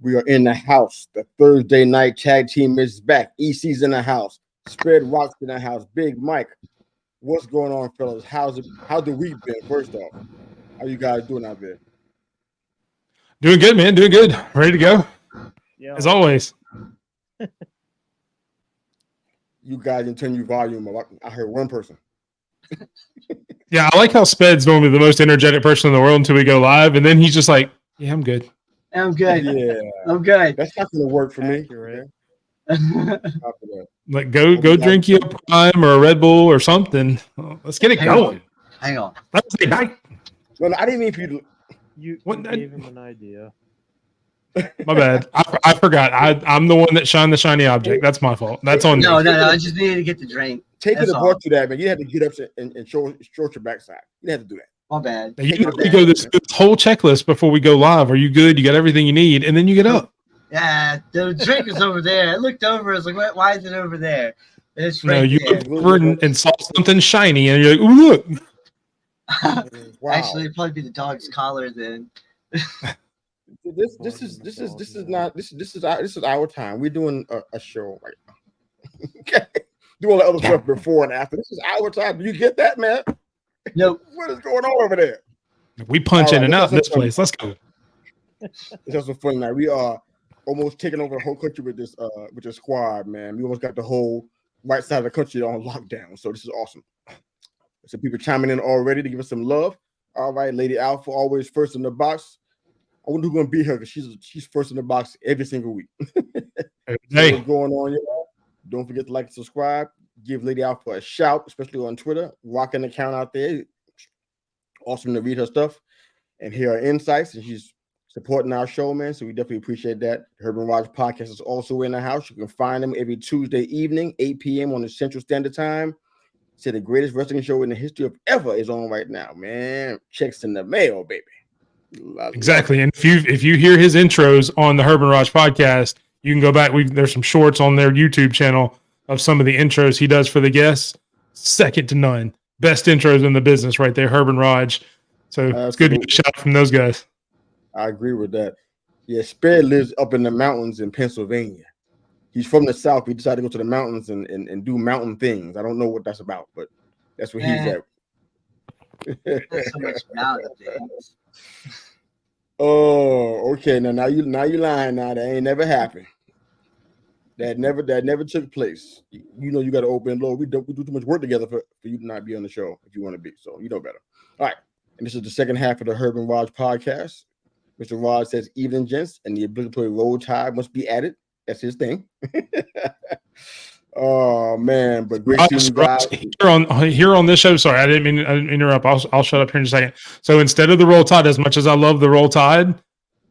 We are in the house. The Thursday night tag team is back. EC's in the house. Spread Rock's in the house. Big Mike. What's going on, fellas? How's the week been? First off, how you guys doing out there? Doing good, man. Doing good. Ready to go. Yeah. As always. You guys can turn your volume up. I heard one person. Yeah, I like how Sped's normally the most energetic person in the world until we go live, and then he's just like, "Yeah, I'm good. I'm good. Yeah, I'm good." That's not going to work for me. Like, go drink you a Prime or a Red Bull or something. Let's get it going. Hang on. Let's say night. No, I didn't mean for you to. You gave him an idea. My bad. I forgot. I'm the one that shined the shiny object. That's my fault. That's on me. No. I just needed to get the drink. Taking the bar to that, man. You had to get up and show your backside. You had to do that. My bad. You go this whole checklist before we go live. Are you good? You got everything you need, and then you get up. Yeah, the drink is over there. I looked over. I was like, why is it over there? And it's right you there. looked over and saw something shiny, and you're like, "Ooh, look!" Wow. Actually, it'd probably be the dog's collar then. This is our time. We're doing a show right now. Okay, do all the other stuff before and after. This is our time. Do you get that, man? Nope. What is going on over there? We punch in and out in this place. Let's go. It's also fun night. We are almost taking over the whole country with this squad, man. We almost got the whole right side of the country on lockdown. So this is awesome. Some people chiming in already to give us some love. All right, Lady Alpha, always first in the box. I wonder who's gonna be her because she's first in the box every single week. Hey, what's going on, y'all? Don't forget to like and subscribe. Give Lady Alpha a shout, especially on Twitter. Rock an account out there. Awesome to read her stuff and hear her insights. And she's supporting our show, man. So we definitely appreciate that. The Herb and Raj podcast is also in the house. You can find them every Tuesday evening, 8 p.m. on the Central Standard Time. Say the greatest wrestling show in the history of ever is on right now, man. Checks in the mail, baby. Exactly. And if you hear his intros on the Herb and Raj podcast, you can go back. There's some shorts on their YouTube channel of some of the intros he does for the guests. Second to none. Best intros in the business right there, Herb and Raj. So it's good to get a shout from those guys. I agree with that. Yeah, Sped lives up in the mountains in Pennsylvania. He's from the South. He decided to go to the mountains and do mountain things. I don't know what that's about, but that's where he's at. So much mountain things. Oh, okay. Now you lying. Now that ain't never happened. That never took place. You know you got to open low. We do too much work together for you to not be on the show if you want to be. So you know better. All right. And this is the second half of the Herb and Raj podcast. Mr. Raj says, "Evening, gents," and the obligatory roll tide must be added. That's his thing. Oh man, but great seeing you guys here on this show. Sorry, I didn't mean to interrupt. I'll shut up here in a second. So instead of the roll tide, as much as I love the roll tide,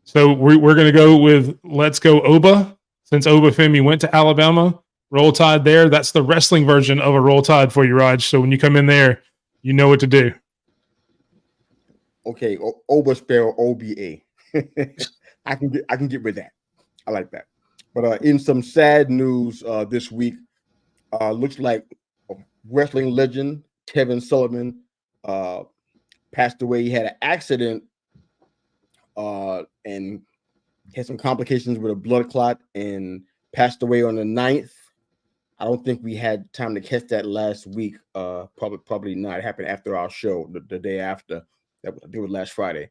so we're gonna go with Let's Go Oba. Since Oba Femi went to Alabama, roll tide there. That's the wrestling version of a roll tide for you, Raj. So when you come in there, you know what to do. Okay, Oba spell OBA. I can get with that. I like that. But in some sad news this week, looks like wrestling legend Kevin Sullivan passed away. He had an accident and had some complications with a blood clot and passed away on the 9th. I don't think we had time to catch that last week. Probably not. It happened after our show, the day after. That was last Friday.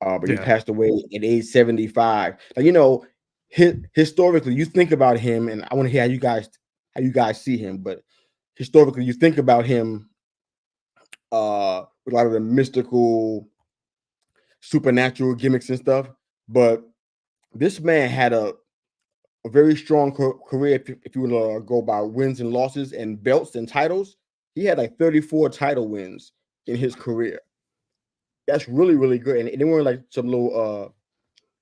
But he passed away at age 75. Now, you know, historically, you think about him, and I want to hear how you guys see him. But historically, you think about him with a lot of the mystical, supernatural gimmicks and stuff. But this man had a very strong career. If you want to go by wins and losses and belts and titles, he had like 34 title wins in his career. That's really, really good. And they weren't like some little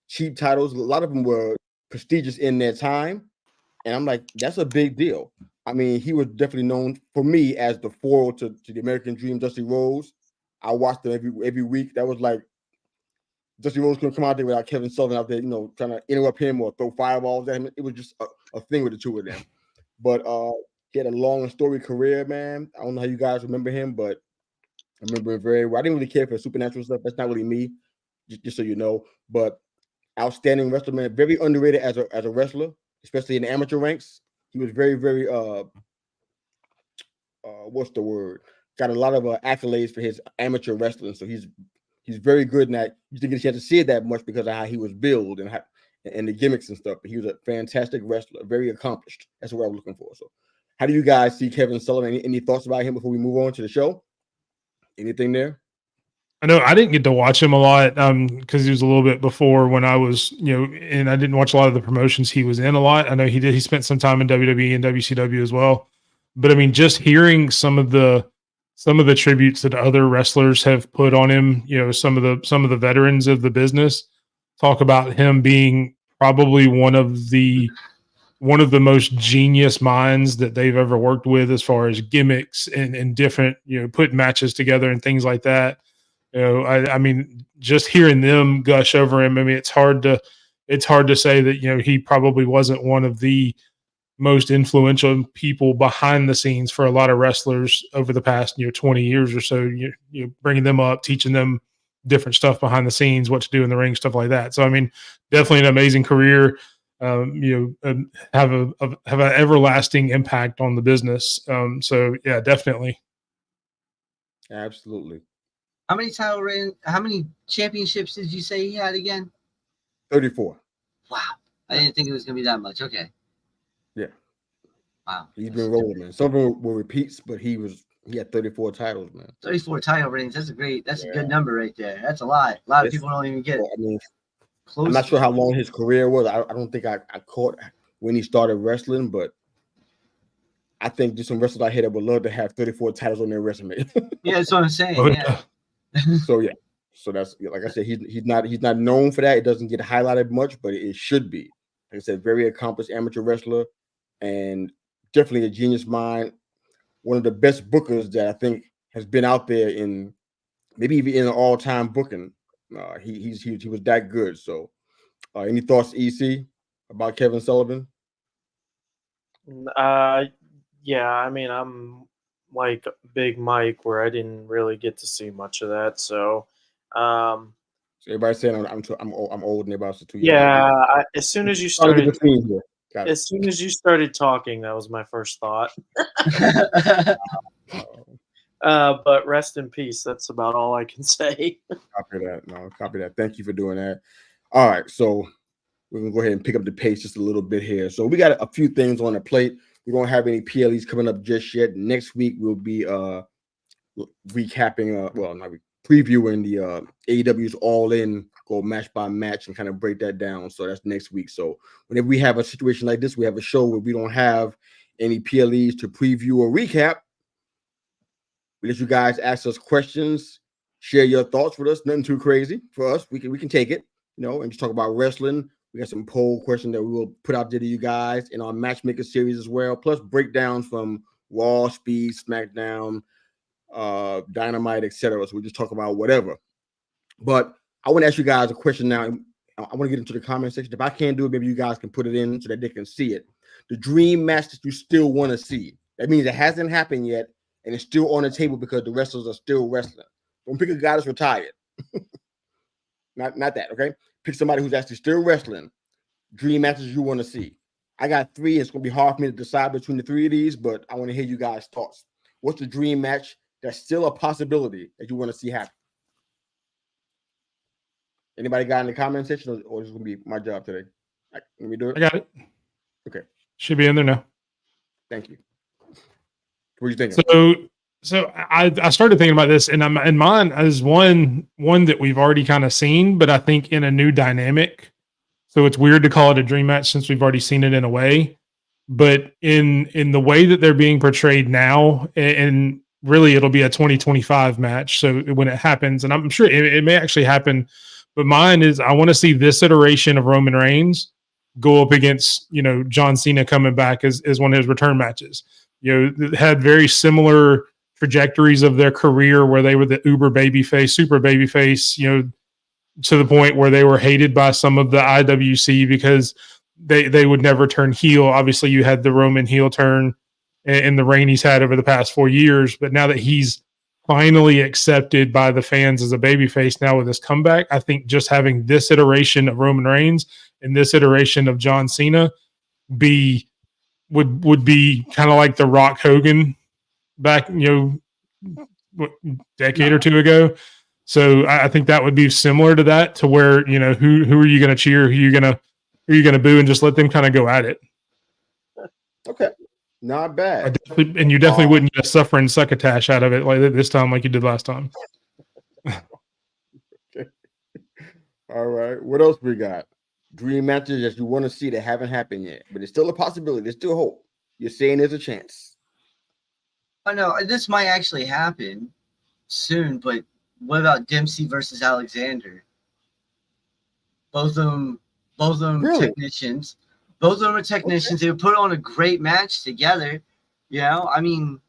cheap titles. A lot of them were prestigious in their time. And I'm like, that's a big deal. I mean, he was definitely known for me as the foil to the American Dream, Dusty Rhodes. I watched them every week. That was like Dusty Rhodes couldn't come out there without Kevin Sullivan out there, you know, trying to interrupt him or throw fireballs at him. It was just a thing with the two of them. But he had a long and storied career, man. I don't know how you guys remember him, but I remember it very well. I didn't really care for supernatural stuff. That's not really me, just so you know. But outstanding wrestler, man. Very underrated as a wrestler, especially in the amateur ranks. He was very, very what's the word? Got a lot of accolades for his amateur wrestling. So he's very good in that. You didn't get a chance to see it that much because of how he was billed and the gimmicks and stuff. But he was a fantastic wrestler, very accomplished. That's what I was looking for. So, how do you guys see Kevin Sullivan? Any thoughts about him before we move on to the show? Anything there? I know I didn't get to watch him a lot because he was a little bit before when I was, and I didn't watch a lot of the promotions he was in a lot. I know he did. He spent some time in WWE and WCW as well. But I mean, just hearing some of the tributes that other wrestlers have put on him, some of the veterans of the business talk about him being probably one of the most genius minds that they've ever worked with as far as gimmicks and different, putting matches together and things like that. I mean, just hearing them gush over him. I mean, it's hard to say that, he probably wasn't one of the most influential people behind the scenes for a lot of wrestlers over the past, 20 years or so, bringing them up, teaching them different stuff behind the scenes, what to do in the ring, stuff like that. So, I mean, definitely an amazing career, have an everlasting impact on the business. So yeah, definitely. Absolutely. How many championships did you say he had again? 34. Wow. I didn't think it was going to be that much. Okay. Yeah. Wow. He's been rolling, man. Some of them were repeats, but he had 34 titles, man. 34 title reigns. That's a good number right there. That's a lot. A lot of people don't even get I mean, close. I'm not sure how long his career was. I don't think I caught when he started wrestling, but I think there's some wrestlers out here that would love to have 34 titles on their resume. Yeah, that's what I'm saying. Yeah. So yeah. So that's, like I said, he's not known for that. It doesn't get highlighted much, but it should be. Like I said, very accomplished amateur wrestler and definitely a genius mind. One of the best bookers that I think has been out there in maybe even in an all-time booking. He was that good. So any thoughts, EC, about Kevin Sullivan? Yeah, I mean, I'm like Big Mike, where I didn't really get to see much of that. So, So everybody's saying I'm old and everybody's 2 years. Yeah, as soon as you started talking, that was my first thought. But rest in peace. That's about all I can say. Copy that. Thank you for doing that. All right, so we're gonna go ahead and pick up the pace just a little bit here. So we got a few things on the plate. We don't have any PLEs coming up just yet. Next week we'll be recapping, previewing the AEW's All In, go match by match and kind of break that down. So that's next week. So whenever we have a situation like this, we have a show where we don't have any PLEs to preview or recap. We let you guys ask us questions, share your thoughts with us. Nothing too crazy for us. We can take it, and just talk about wrestling. We got some poll questions that we will put out there to you guys in our matchmaker series as well, plus breakdowns from Raw, Speed, SmackDown, Dynamite, etc. So we just talk about whatever. But I want to ask you guys a question now. I want to get into the comment section. If I can't do it, maybe you guys can put it in so that they can see it. The dream match that you still want to see. That means it hasn't happened yet, and it's still on the table because the wrestlers are still wrestling. Don't pick a guy that's retired. Not that, okay? Pick somebody who's actually still wrestling. Dream matches you want to see. I got 3. It's going to be hard for me to decide between the 3 of these, but I want to hear you guys' thoughts. What's the dream match that's still a possibility that you want to see happen? Anybody got in the comment section, or is this going to be my job today? Let me do it. I got it. Okay. Should be in there now. Thank you. What are you thinking? So I started thinking about this, and mine is one that we've already kind of seen, but I think in a new dynamic. So it's weird to call it a dream match since we've already seen it in a way, but in the way that they're being portrayed now, and really it'll be a 2025 match. So when it happens, and I'm sure it may actually happen, but mine is I want to see this iteration of Roman Reigns go up against John Cena coming back as one of his return matches. Had very similar trajectories of their career where they were the uber babyface, super babyface, to the point where they were hated by some of the IWC because they would never turn heel. Obviously, you had the Roman heel turn in the reign he's had over the past 4 years, but now that he's finally accepted by the fans as a babyface now with this comeback. I think just having this iteration of Roman Reigns and this iteration of John Cena would be kind of like the Rock Hogan back, decade or two ago. So I think that would be similar to that, to where, who are you going to cheer? Who are you going to boo, and just let them kind of go at it. Okay. Not bad. And you definitely wouldn't get a suffering succotash out of it like this time, like you did last time. Okay. All right. What else we got? Dream matches that you want to see that haven't happened yet, but it's still a possibility. There's still hope. You're saying there's a chance. I know this might actually happen soon, but what about Dempsey versus Alexander? Both of them Really? technicians. Both of them are technicians. Okay. They would put on a great match together. I mean,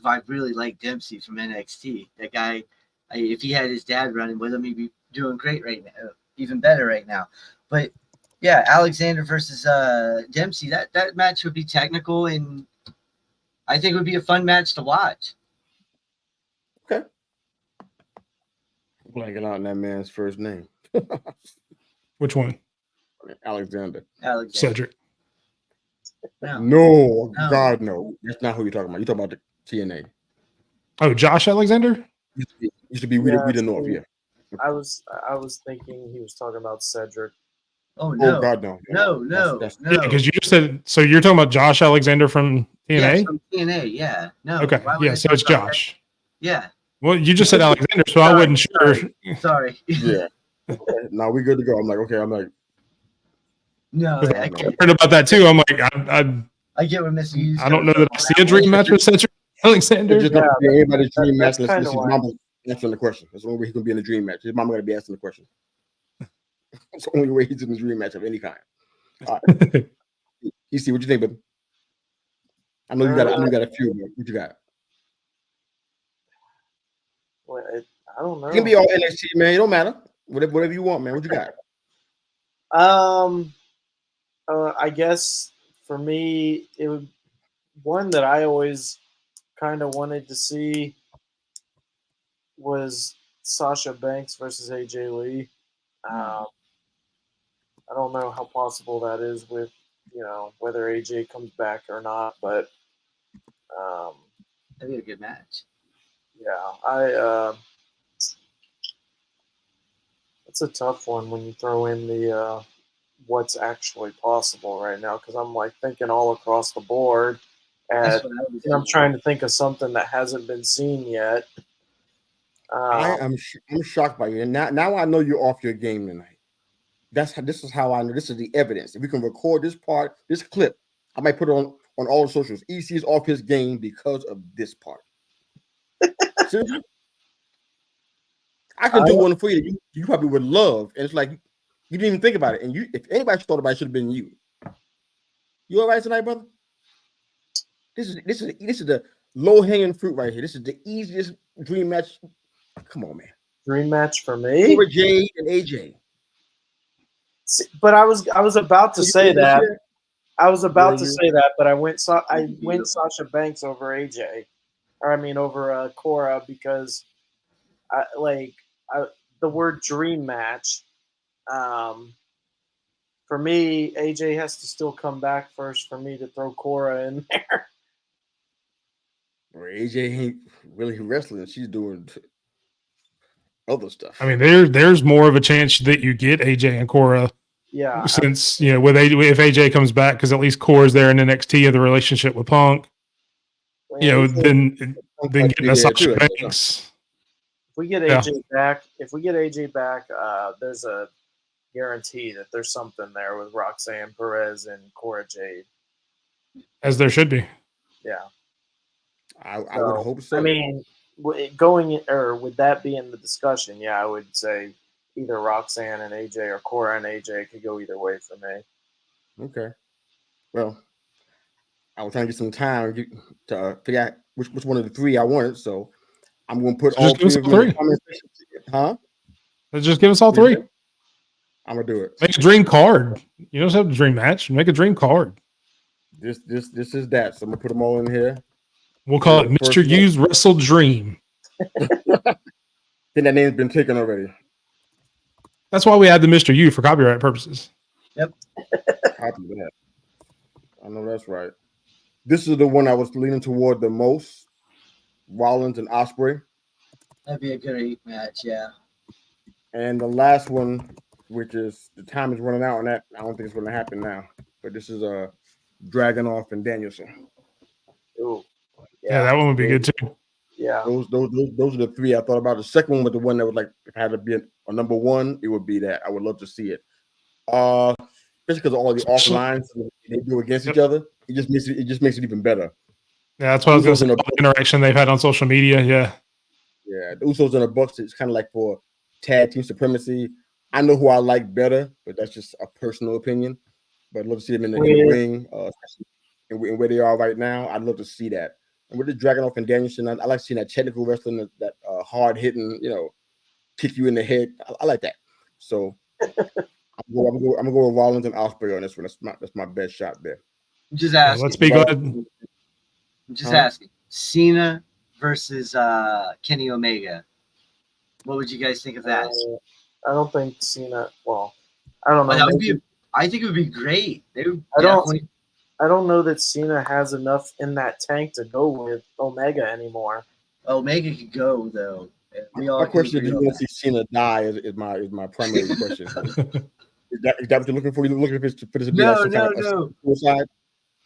I really like Dempsey from NXT. That guy, if he had his dad running with him, he'd be doing great right now, even better right now. But yeah, Alexander versus Dempsey, that match would be technical, and I think it would be a fun match to watch. Okay. Blanking out on that man's first name. Which one? Alexander. Cedric. No, God, no. That's not who you're talking about. You're talking about the TNA. Oh, Josh Alexander? Used to be we the North, yeah. I was thinking he was talking about Cedric. Oh no! Oh God, no! No! Yeah, because you just said so. You're talking about Josh Alexander from TNA. Yeah, from TNA, yeah. No. Okay, yeah. So it's Josh. That? Yeah. Well, you just said Alexander, so I wasn't sure. Sorry. Yeah. Now we good to go. I'm like. No, I heard about that too. I'm like, I get what Mr. Hughes. I don't know that I see a dream match with Cedric Alexander. Just not be anybody's dream match. This is Mama answering the question. That's the only way he's gonna be in a dream match. His mama gonna be asking the question. It's the only way he's in a dream match of any kind. All right. EC, what you think, baby? I know you got a few. Man. What you got? Well, I don't know. It can be all NXT, man. It don't matter. Whatever you want, man. What you got? I guess for me, it would one that I always kind of wanted to see was Sasha Banks versus AJ Lee. I don't know how possible that is with whether AJ comes back or not, but that'd be a good match. Yeah, it's a tough one when you throw in the what's actually possible right now, because I'm like thinking all across the board, and I'm trying to think of something that hasn't been seen yet. I'm shocked by you, and now I know you're off your game tonight. This is how I know. This is the evidence. If we can record this clip, I might put it on all the socials. EC is off his game because of this part. Seriously? I can do one for you. You probably would love, and it's like you didn't even think about it. And if anybody thought about it, should have been you. You all right tonight, brother? This is the low hanging fruit right here. This is the easiest dream match. Come on, man. Dream match for me. Over Jade and AJ. But I was about to say that. I was about to say that, but I went Sasha Banks over AJ, over Cora, because the word dream match. For me, AJ has to still come back first for me to throw Cora in there. Well, AJ ain't really wrestling; she's doing other stuff. I mean, there's more of a chance that you get AJ and Cora. Yeah, since if AJ comes back, because at least Cora's there in NXT of the relationship with Punk. Then getting a Sasha Banks. If we get AJ back, there's a guarantee that there's something there with Roxanne Perez and Cora Jade. As there should be. Yeah. I would hope so. I mean, with that being the discussion, yeah, I would say either Roxanne and AJ or Cora and AJ could go either way for me. Okay. Well, I was trying to get some time to figure out which one of the three I wanted, so I'm going to put all three of them in the comment section. Huh? Just give us all three. I'm going to do it. Make a dream card. You don't have a dream match. Make a dream card. This is that. So I'm going to put them all in here. We'll call it Mr. Hughes Wrestle Dream. think that name's been taken already. That's why we had the Mr. U for copyright purposes. Yep. Copy that. I know that's right. This is the one I was leaning toward the most. Rollins and Ospreay. That'd be a great match, yeah. And the last one, which is the time is running out on that. I don't think it's going to happen now. But this is Dragunov and Danielson. Ooh. Yeah, that one would be good too. Yeah. Those are the three I thought about. The second one was the one that was like, if I had to be a number one, it would be that. I would love to see it. Especially because of all the offlines they do against each other. It just makes it even better. Yeah, that's what I was going to say. The interaction they've had on social media. Yeah. Yeah, the Usos and the Bucks, it's kind of like for tag team supremacy. I know who I like better, but that's just a personal opinion. But I'd love to see them in the ring, and where they are right now. I'd love to see that. And with the Dragunov and Danielson, I like seeing that technical wrestling, that hard hitting, kick you in the head. I like that. So I'm gonna go with Rollins and Ospreay on this one. That's my best shot there. I'm just asking. Let's be good. I'm just asking. Cena versus Kenny Omega. What would you guys think of that? I don't think Cena. Well, I don't know. I think it would be great. I don't know that Cena has enough in that tank to go with Omega anymore. Omega could go though. My question is: do you want to see Cena die? Is my primary question. Is that what you're looking for? You're looking for this to be no. Suicide?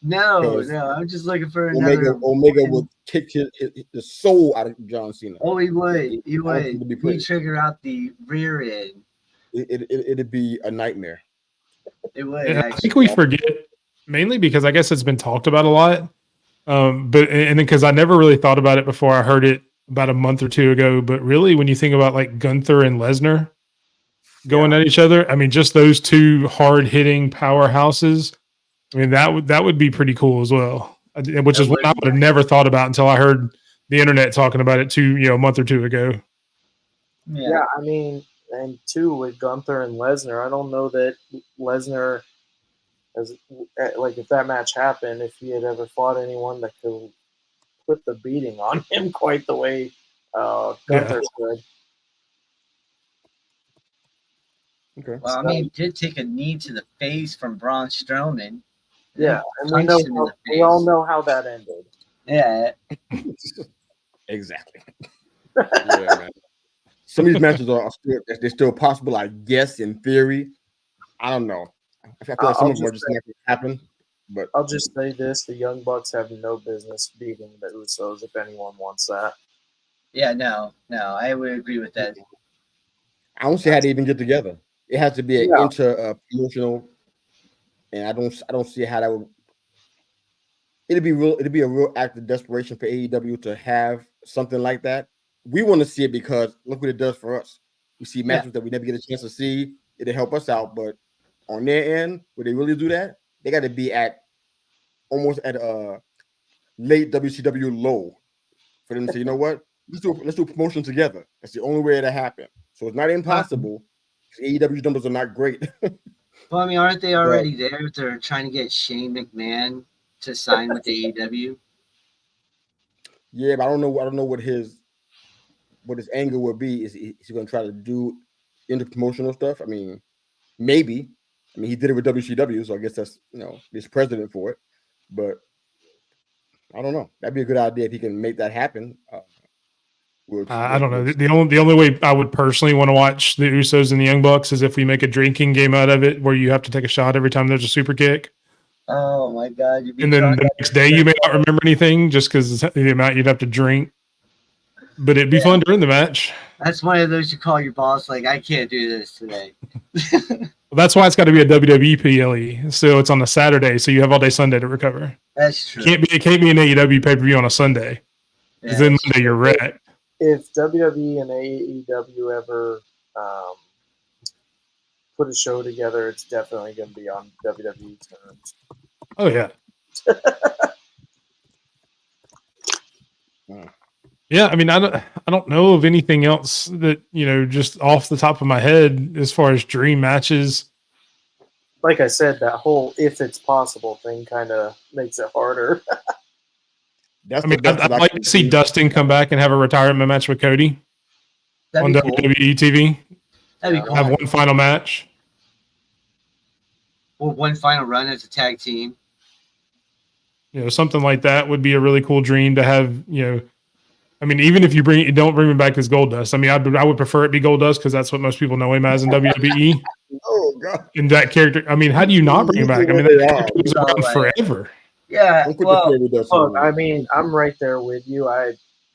No. I'm just looking for Omega would kick the soul out of John Cena. Oh, he would. He'd trigger out the rear end. It'd be a nightmare. It would. Yeah, I think we forget, mainly because I guess it's been talked about a lot. But because I never really thought about it before I heard it about a month or two ago. But really, when you think about like Gunther and Lesnar going at each other, I mean, just those two hard hitting powerhouses. I mean, that would be pretty cool as well, which is what I would have never thought about until I heard the internet talking about it a month or two ago. Yeah, I mean, and two with Gunther and Lesnar, I don't know that Lesnar, if that match happened, if he had ever fought anyone that could put the beating on him quite the way Gunther could. Okay. Well, I mean, he did take a knee to the face from Braun Strowman. Yeah, and we all know how that ended. Yeah. Exactly. Yeah, man. Some of these matches are still possible, I guess, in theory. I don't know. I feel like some of them are just not going to happen. But I'll just say this: the Young Bucks have no business beating the Usos if anyone wants that. Yeah, no, I would agree with that. I don't see how they even get together. It has to be an inter-promotional, and I don't see how that would. It'd be a real act of desperation for AEW to have something like that. We want to see it because look what it does for us. We see matches that we never get a chance to see. It'll help us out, but on their end, would they really do that? They got to be almost at a late WCW low for them to say, you know what? Let's do promotion together. That's the only way it'll happen. So it's not impossible. AEW's numbers are not great. Well, I mean, aren't they already there? They're trying to get Shane McMahon to sign with AEW. Yeah, but I don't know what his angle would be. Is he going to try to do interpromotional stuff? I mean, maybe. I mean, he did it with WCW, so I guess that's he's president for it. But I don't know. That'd be a good idea if he can make that happen. I don't know. The only way I would personally want to watch the Usos and the Young Bucks is if we make a drinking game out of it, where you have to take a shot every time there's a super kick. Oh my God! And then the next day you may not remember anything just because the amount you'd have to drink. But it'd be fun during the match. That's one of those you call your boss, like, I can't do this today. Well, that's why it's got to be a WWE PLE. So it's on a Saturday, so you have all day Sunday to recover. That's true. It can't be an AEW pay-per-view on a Sunday. Because then Monday you're wrecked. If WWE and AEW ever put a show together, it's definitely going to be on WWE terms. Oh, yeah. Yeah, I mean, I don't know of anything else that, just off the top of my head as far as dream matches. Like I said, that whole if it's possible thing kind of makes it harder. That's I mean, the best I'd like to see Dustin come back and have a retirement match with Cody on That'd be cool. WWE TV. That'd be cool. Have one final match. Or one final run as a tag team. You know, something like that would be a really cool dream to have. You know, I mean, even if you don't bring him back as Goldust. I mean, I would prefer it be Goldust because that's what most people know him as in WWE. Oh God! In that character, I mean, how do you not bring him back? I mean, that character was around forever. Yeah. Well, look, I mean, I'm right there with you.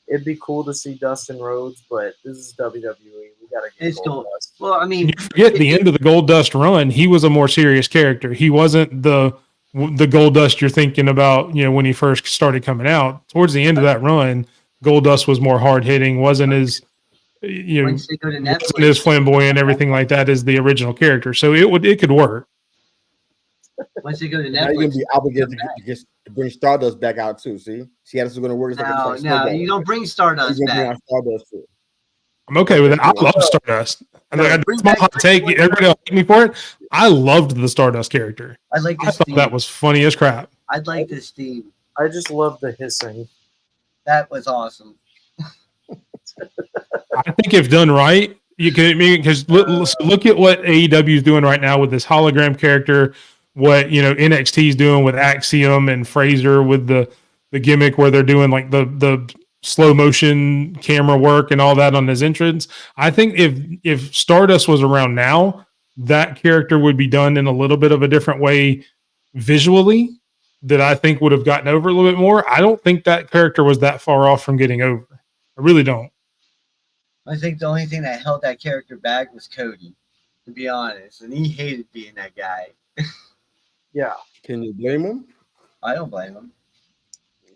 It'd be cool to see Dustin Rhodes, but this is WWE. We gotta get it's cool. Goldust. Well, I mean, You forget the end of the Goldust run. He was a more serious character. He wasn't the Goldust you're thinking about. You know, when he first started coming out. Towards the end of that run, Goldust was more hard hitting. Wasn't as once they go to Netflix, wasn't as flamboyant, everything like that as the original character. So it could work. Once they go to Now you're Netflix, gonna be obligated to bring Stardust back out too. See how this is gonna work. It's like no, you don't bring Stardust Bring back. out Stardust too. I'm okay with it. I love Stardust. That's my hot take. Everybody will hate me for it. I loved the Stardust character. I thought that was funny as crap. I'd like this theme. I just love the hissing. That was awesome. I think if done right, you can because look at what AEW is doing right now with this hologram character. What NXT is doing with Axiom and Fraser with the gimmick where they're doing like the slow motion camera work and all that on his entrance. I think if Stardust was around now, that character would be done in a little bit of a different way visually that I think would have gotten over a little bit more. I don't think that character was that far off from getting over. I really don't. I think the only thing that held that character back was Cody, to be honest, and he hated being that guy. Yeah. Can you blame him? I don't blame him.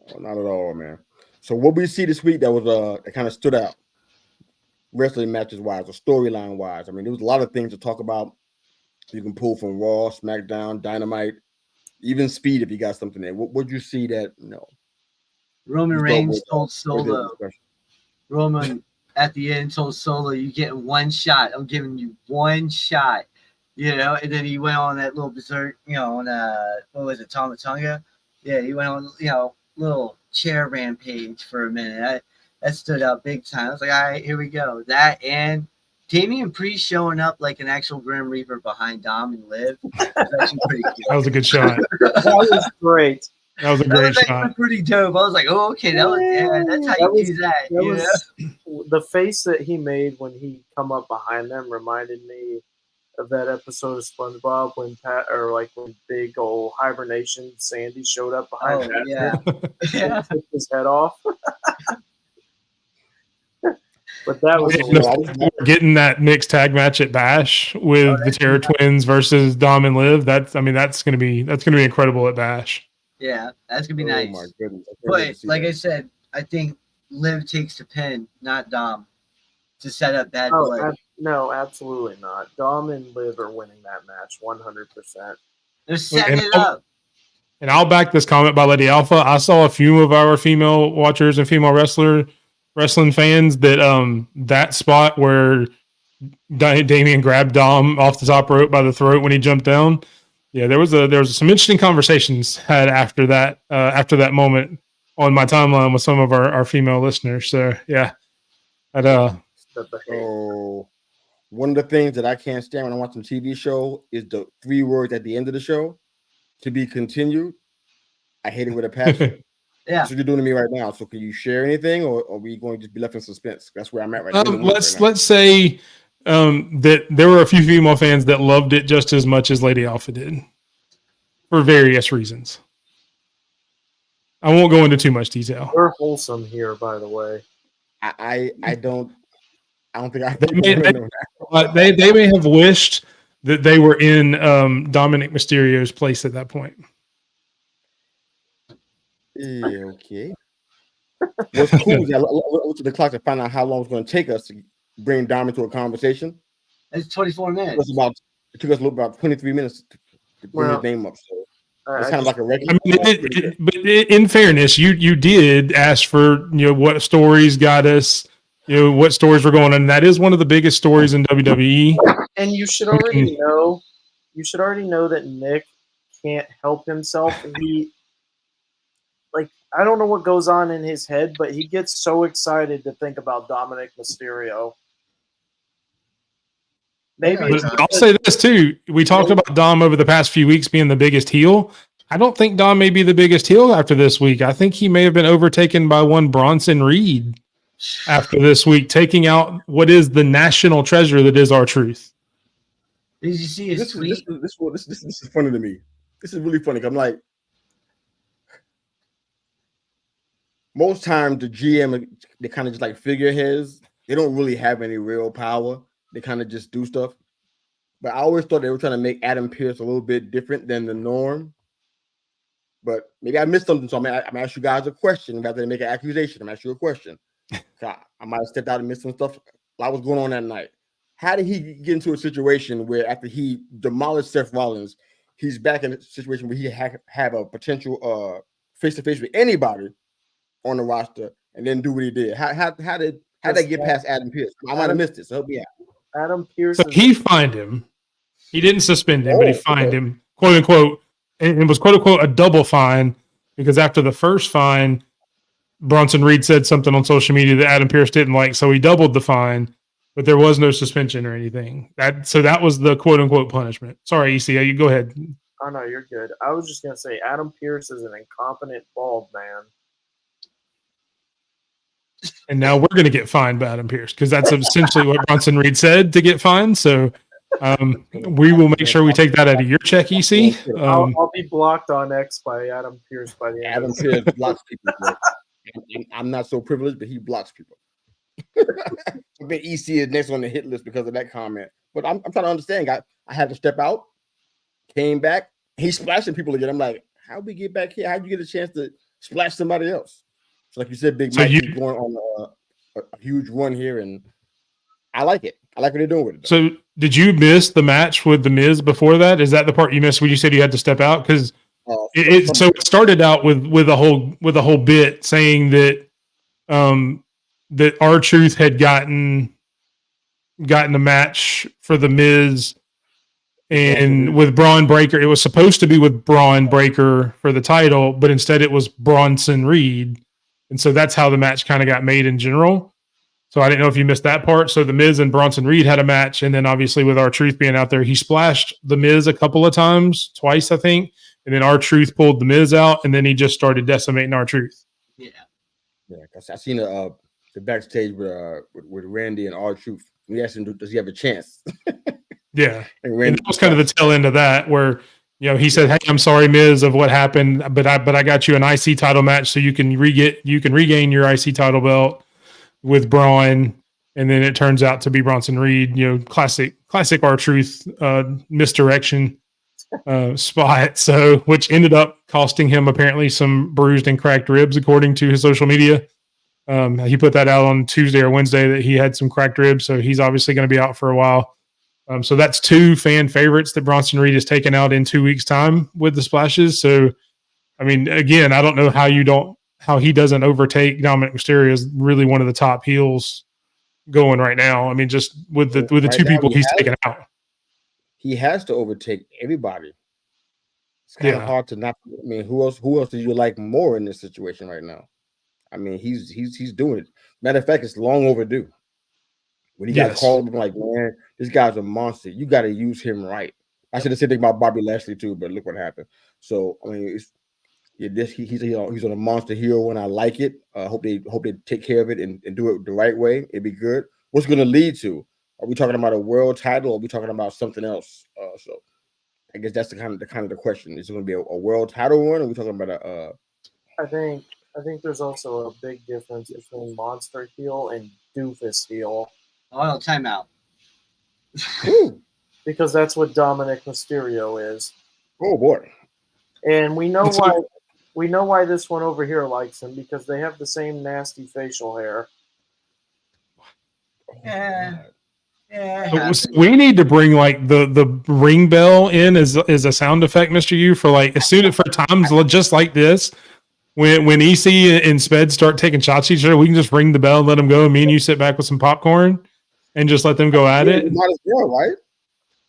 No, not at all, man. So what we see this week that was that kind of stood out, wrestling matches wise or storyline wise. I mean, there was a lot of things to talk about. You can pull from Raw, SmackDown, Dynamite, even Speed if you got something there. What would you see that Roman Reigns told Solo. Roman at the end told Solo, "You get one shot. I'm giving you one shot." And then he went on that little berserk, on what was it, Tomatonga? Yeah, he went on, little chair rampage for a minute. That stood out big time. I was like, all right, here we go. That and Damian Priest showing up like an actual Grim Reaper behind Dom and Liv. Was actually pretty cool. That was a good shot. That was great. That was a great shot. Pretty dope. I was like, oh, okay, that's how you do that. The face that he made when he come up behind them reminded me of that episode of SpongeBob when when big old hibernation Sandy showed up behind Patrick and took his head off. But that was getting that mixed tag match at Bash with the Terror Twins versus Dom and Liv. That's gonna be incredible at Bash. Yeah, that's gonna be nice. Oh my goodness! But like I said, I think Liv takes the pin, not Dom, to set up Bad Blood. No, absolutely not. Dom and Liv are winning that match 100%. They're setting it up. And I'll back this comment by Lady Alpha. I saw a few of our female watchers and female wrestling fans that that spot where Damian grabbed Dom off the top rope by the throat when he jumped down. Yeah, there was some interesting conversations had after that moment on my timeline with some of our female listeners. So yeah, So one of the things that I can't stand when I'm watching a TV show is the 3 words at the end of the show, "to be continued." I hate it with a passion. Yeah, that's what you're doing to me right now. So can you share anything, or are we going to just be left in suspense? That's where I'm at right now. Let's say that there were a few female fans that loved it just as much as Lady Alpha did, for various reasons. I won't go into too much detail. We're wholesome here, by the way. I don't think I. They may have wished that they were in Dominic Mysterio's place at that point. Yeah, okay. What's cool is I looked at the clock to find out how long it's going to take us to bring Dom into a conversation. It's 24 minutes. It took us about 23 minutes to bring his name up. So it's kind of like a regular. But in fairness, you did ask for what stories got us. What stories were going on. And that is one of the biggest stories in WWE. And you should already know. You should already know that Nick can't help himself. I don't know what goes on in his head, but he gets so excited to think about Dominic Mysterio. Maybe Yeah, But I'll say this too. We talked about Dom over the past few weeks being the biggest heel. I don't think Dom may be the biggest heel after this week. I think he may have been overtaken by one Bronson Reed after this week, taking out what is the national treasure that is R-Truth. Did you see his tweet? This is funny to me. This is really funny. I'm like, most times the GM, they kind of just like figureheads. They don't really have any real power. They kind of just do stuff. But I always thought they were trying to make Adam Pearce a little bit different than the norm. But maybe I missed something. So I'm going to ask you guys a question rather than make an accusation. I'm going to ask you a question. I might have stepped out and missed some stuff. A lot was going on that night. How did he get into a situation where after he demolished Seth Rollins, he's back in a situation where he have a potential face-to-face with anybody on the roster and then do what he did? How did they get past Adam Pearce? I might have missed it, so help me out. Adam Pearce. So he fined him. He didn't suspend him, but he fined him, quote unquote. And it was quote unquote a double fine because after the first fine, Bronson Reed said something on social media that Adam Pearce didn't like, so he doubled the fine, but there was no suspension or anything. That was the quote unquote punishment. Sorry, EC, you go ahead. Oh no, you're good. I was just gonna say Adam Pearce is an incompetent bald man. And now we're going to get fined by Adam Pearce because that's essentially what Bronson Reed said to get fined. So we will make sure we take that out of your check, EC. I'll be blocked on X by Adam Pearce by the end. Adam Pearce blocks people. I'm not so privileged, but he blocks people. I think EC is next on the hit list because of that comment. But I'm trying to understand. I had to step out, came back. He's splashing people again. I'm like, how'd we get back here? How'd you get a chance to splash somebody else? So like you said, Big Mike is going on a huge run here, and I like it. I like what they're doing with it. So did you miss the match with The Miz before that? Is that the part you missed when you said you had to step out? Because it started out with a whole bit saying that that R-Truth had gotten a match for The Miz and with Braun Breaker. It was supposed to be with Braun Breaker for the title, but instead it was Bronson Reed. And so that's how the match kind of got made in general. So I didn't know if you missed that part. So The Miz and Bronson Reed had a match. And then obviously with R-Truth being out there, he splashed The Miz a couple of times, twice, I think. And then R-Truth pulled The Miz out. And then he just started decimating R-Truth. Yeah. Yeah, because I seen the backstage with Randy and R-Truth. We asked him, does he have a chance? Yeah. And that was kind of the tail end of that where, he said, "Hey, I'm sorry, Miz, of what happened, but I got you an IC title match so you can regain your IC title belt with Braun." And then it turns out to be Bronson Reed, classic R-Truth misdirection spot. So which ended up costing him apparently some bruised and cracked ribs, according to his social media. He put that out on Tuesday or Wednesday that he had some cracked ribs, so he's obviously going to be out for a while. So that's two fan favorites that Bronson Reed has taken out in 2 weeks' time with the splashes. So, I mean, again, I don't know how he doesn't overtake Dominic Mysterio as really one of the top heels going right now. I mean, just with the two people he's taken out, he has to overtake everybody. It's kind of hard to not. I mean, who else do you like more in this situation right now? I mean, he's doing it. Matter of fact, it's long overdue. When he got called, I'm like, man, this guy's a monster. You got to use him right. I should have said things about Bobby Lashley too, but look what happened. So I mean, he's on a monster hero, and I like it. Hope they take care of it and do it the right way. It'd be good. What's going to lead to? Are we talking about a world title? Or are we talking about something else? So I guess that's the kind of the question. Is it going to be a world title one? Or are we talking about a? I think there's also a big difference between monster heel and doofus heel. Oh, timeout. Because that's what Dominic Mysterio is. Oh boy! And we know why this one over here likes him, because they have the same nasty facial hair. Yeah. We need to bring like the ring bell in as a sound effect, Mr. U, for like for times just like this. When EC and Sped start taking shots at each other, we can just ring the bell and let them go. And me and you sit back with some popcorn and just let them go at it. Might as well, right?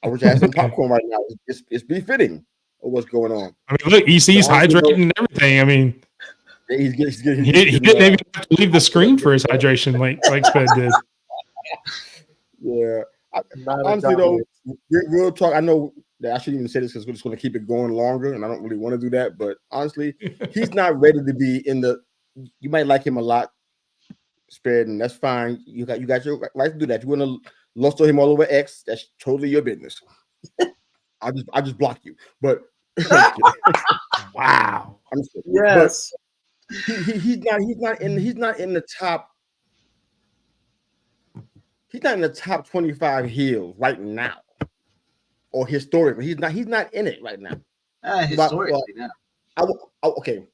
I wish I had some popcorn right now. It's befitting of what's going on. I mean, look, EC's hydrating and everything. I mean, He's getting. He didn't even have to leave the screen for his hydration, like Sped did. Yeah. Honestly, though, real talk. I know that I shouldn't even say this because we're just going to keep it going longer, and I don't really want to do that. But honestly, he's not ready to be in the. You might like him a lot, Sped, and that's fine. You got your right to do that. If you want to luster him all over X, that's totally your business. I just block you. But wow. I'm just kidding. Yes. But he's not in the top. He's not in the top 25 heels right now, or historically. He's not in it right now. Historically, no. Okay.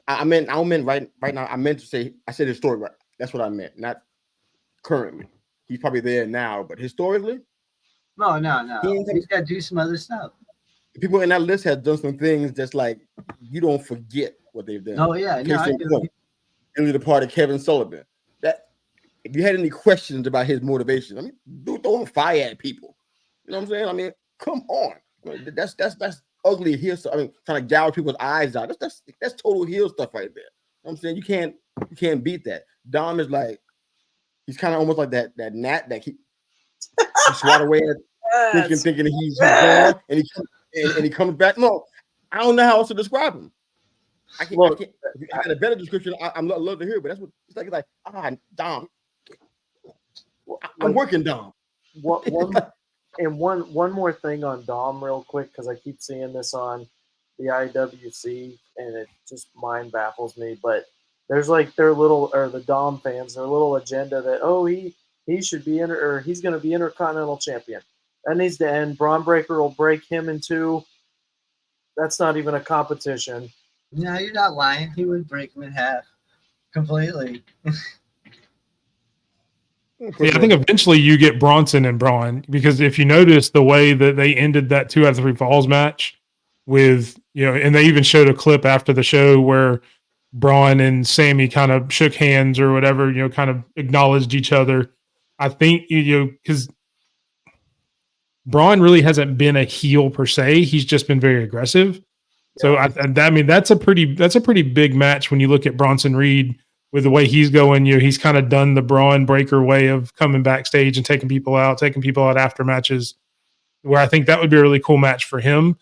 I meant right now. I meant to say I said historically. Right. That's what I meant, not currently. He's probably there now, but historically, no. He's got to do some other stuff. People in that list have done some things that's like you don't forget what they've done. Oh yeah, no, I do. Really, the part of Kevin Sullivan. That if you had any questions about his motivation, I mean, dude throwing fire at people. You know what I'm saying? I mean, come on. That's ugly heel stuff. I mean, trying to gouge people's eyes out. That's total heel stuff right there. You know what I'm saying? You can't beat that. Dom is like, he's kind of almost like that gnat that he swat away at thinking he's gone, and he comes back. No, I don't know how else to describe him. I can't. If I had a better description, I'd love to hear. But that's what it's like. Dom. I'm working Dom. One more thing on Dom real quick, because I keep seeing this on the IWC and it just mind baffles me. But there's like the Dom fans, their little agenda that he should be he's going to be Intercontinental Champion. That needs to end. Braun Breaker will break him in two. That's not even a competition. No, you're not lying. He would break him in half completely. Yeah, I think eventually you get Bronson and Braun, because if you notice the way that they ended that 2 out of 3 falls match with, and they even showed a clip after the show where Braun and Sammy kind of shook hands or whatever, kind of acknowledged each other. I think, because Braun really hasn't been a heel per se. He's just been very aggressive. So I mean, that's a pretty big match when you look at Bronson Reed with the way he's going. He's kind of done the Braun Breaker way of coming backstage and taking people out after matches, where I think that would be a really cool match for him.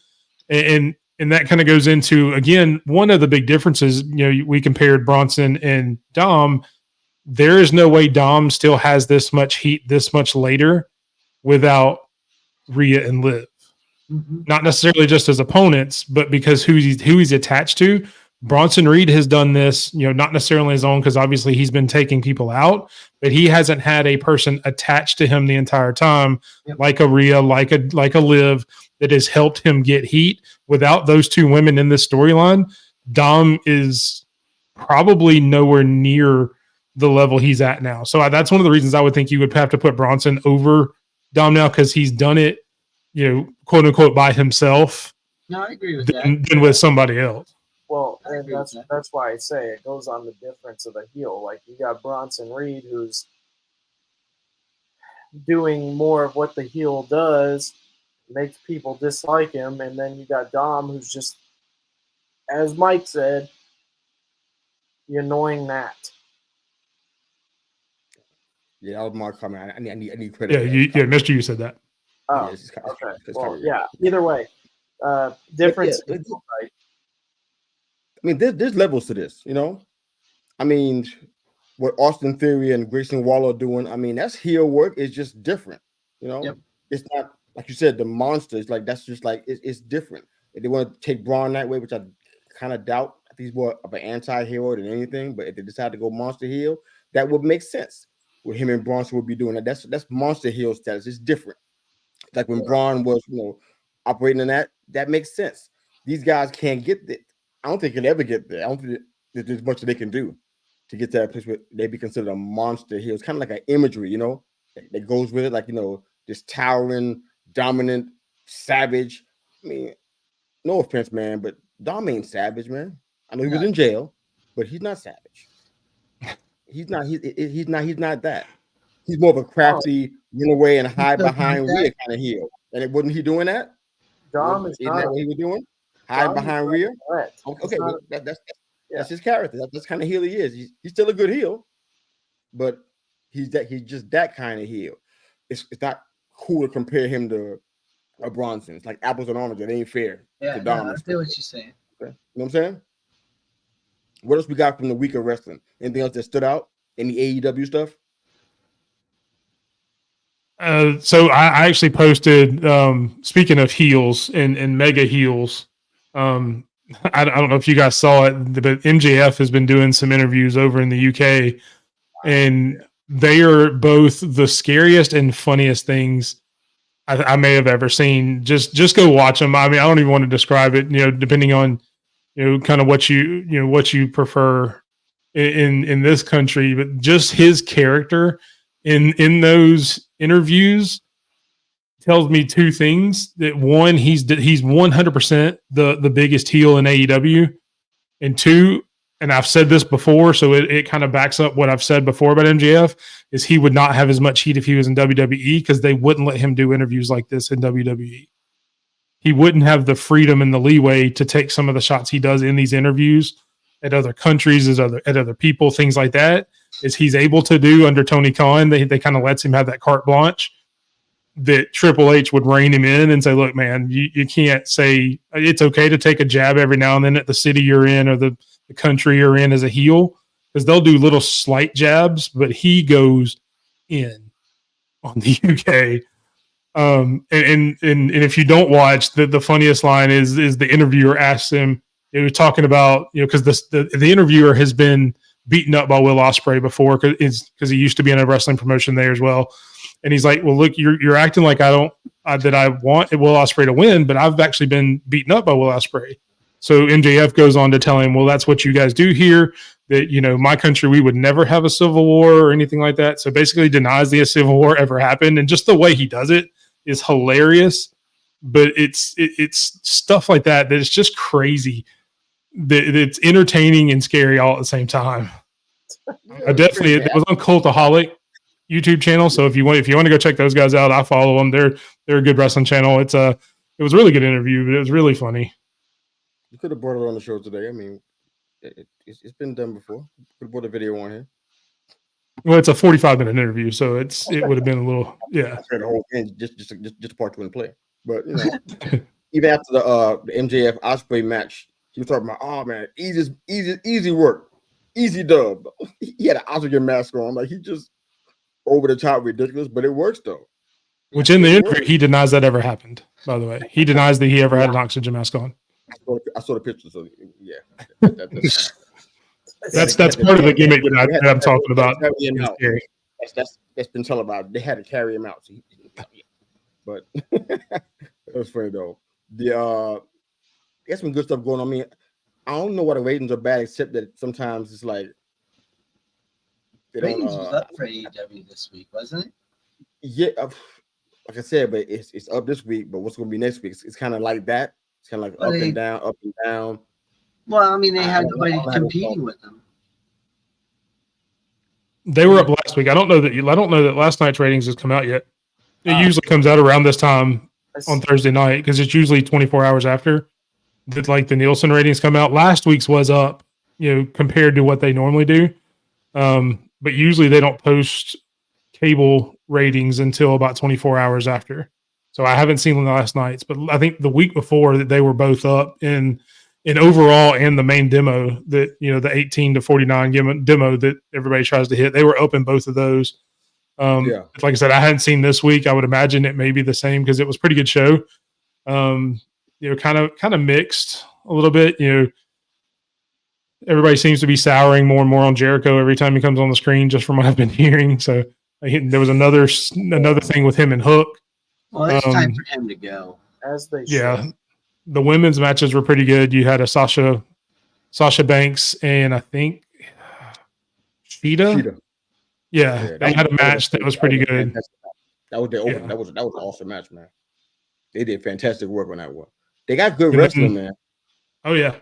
And that kind of goes into, again, one of the big differences, we compared Bronson and Dom. There is no way Dom still has this much heat this much later without Rhea and Liv. Mm-hmm. Not necessarily just as opponents, but because who he's attached to. Bronson Reed has done this, not necessarily on his own, because obviously he's been taking people out, but he hasn't had a person attached to him the entire time, like a Rhea, like a Liv, that has helped him get heat. Without those two women in this storyline, Dom is probably nowhere near the level he's at now. So that's one of the reasons I would think you would have to put Bronson over Dom now, because he's done it, quote unquote, by himself. No, I agree with that. Than with somebody else. Well, and that's why I say it goes on the difference of a heel. Like, you got Bronson Reed, who's doing more of what the heel does, makes people dislike him, and then you got Dom, who's just, as Mike said, the annoying gnat. Yeah, that was Mark comment. I need credit. Yeah, Mr. You said that. Oh, okay. Well, yeah. Either way, difference. Yeah, I mean, there's levels to this, I mean, what Austin Theory and Grayson Waller are doing, I mean, that's heel work. It's just different, Yep. It's not, like you said, the monster. It's like, that's just like, it's different. If they want to take Braun that way, which I kind of doubt, I think he's more of an anti-hero than anything, but if they decide to go monster heel, that would make sense. What him and Bronson would be doing. That's monster heel status. It's different. Like when Braun was, operating in that makes sense. These guys can't get that. I don't think he'll ever get there. I don't think there's much that they can do to get to that place where they be considered a monster heel. It's kind of like an imagery, that goes with it. Like, this towering, dominant, savage. I mean, no offense, man, but Dom ain't savage, man. I know he was in jail, but he's not savage. He's not that. He's more of a crafty, run away and hide behind Rhea kind of heel. And wasn't he doing that? Dom is Isn't that what he was doing? Hide behind Rhea. Okay, That's his character. That's kind of heel he is. He's still a good heel, but he's just that kind of heel. It's not cool to compare him to a Bronson. It's like apples and oranges. It ain't fair. Yeah, to no, I Dominus. feel what you're saying. Okay. You know what I'm saying? What else we got from the week of wrestling? Anything else that stood out? Any AEW stuff? So I actually posted, speaking of heels and mega heels, I don't know if you guys saw it, but MJF has been doing some interviews over in the UK, and they are both the scariest and funniest things I may have ever seen. Just go watch them. I mean, I don't even want to describe it, depending on, kind of what you prefer in this country, but just his character in those interviews tells me two things. That one, he's 100% the biggest heel in AEW, and two, and I've said this before, so it kind of backs up what I've said before about MJF, is he would not have as much heat if he was in WWE because they wouldn't let him do interviews like this in WWE. He wouldn't have the freedom and the leeway to take some of the shots he does in these interviews at other countries, at other people, things like that, is he's able to do under Tony Khan. They kind of lets him have that carte blanche that Triple H would rein him in and say, look, man, you can't say it's okay to take a jab every now and then at the city you're in or the country you're in as a heel, because they'll do little slight jabs, but he goes in on the UK. And if you don't watch, the funniest line is the interviewer asks him, he was talking about, because the interviewer has been beaten up by Will Ospreay before because he used to be in a wrestling promotion there as well. And he's like, well, look, you're acting like I want Will Ospreay to win, but I've actually been beaten up by Will Ospreay. So MJF goes on to tell him, well, that's what you guys do here, that, my country, we would never have a civil war or anything like that. So basically denies the civil war ever happened. And just the way he does it is hilarious, but it's stuff like that it's just crazy. That it's entertaining and scary all at the same time. I definitely, it was on Cultaholic YouTube channel. So if you want to go check those guys out, I follow them. They're a good wrestling channel. It was a really good interview, but it was really funny. You could have brought it on the show today. I mean, it's been done before. You could have brought a video on here. Well, it's a 45-minute interview, so it would have been a little, yeah. I the whole thing, just part two and play. But even after the MJF Ospreay match, he was talking about, oh man, easy work, easy dub. He had an oxygen mask on, like he just over the top ridiculous, but it works though. Which in the interview, he denies that ever happened. By the way, he denies that he ever had an oxygen mask on. I saw the picture, so yeah. That's part of the gimmick that I'm talking about. That's been televised. They had to carry him out. So but it was funny though. There's some good stuff going on. I mean, I don't know why the ratings are bad, except that sometimes it's like ratings was up for AEW this week, wasn't it? Yeah, like I said, but it's up this week. But what's going to be next week? It's kind of like that. It's kind of like up and down. Well, I mean, they had nobody competing with them. They were up last week. I don't know that last night's ratings has come out yet. It usually comes out around this time on Thursday night because it's usually 24 hours after that, like the Nielsen ratings come out. Last week's was up, compared to what they normally do. But usually they don't post cable ratings until about 24 hours after. So I haven't seen the last night's, but I think the week before that they were both up in overall and the main demo that, the 18 to 49 demo that everybody tries to hit. They were up in both of those. Like I said, I hadn't seen this week. I would imagine it may be the same because it was a pretty good show. Kind of mixed a little bit. Everybody seems to be souring more and more on Jericho every time he comes on the screen, just from what I've been hearing. So there was another thing with him and Hook. Well, it's time for him to go. As they should. Yeah. The women's matches were pretty good. You had a Sasha Banks and I think Sheeta. Yeah, they had a match that was pretty good. That was their open. That was an awesome match, man. They did fantastic work on that one. They got good wrestling, man. Oh yeah.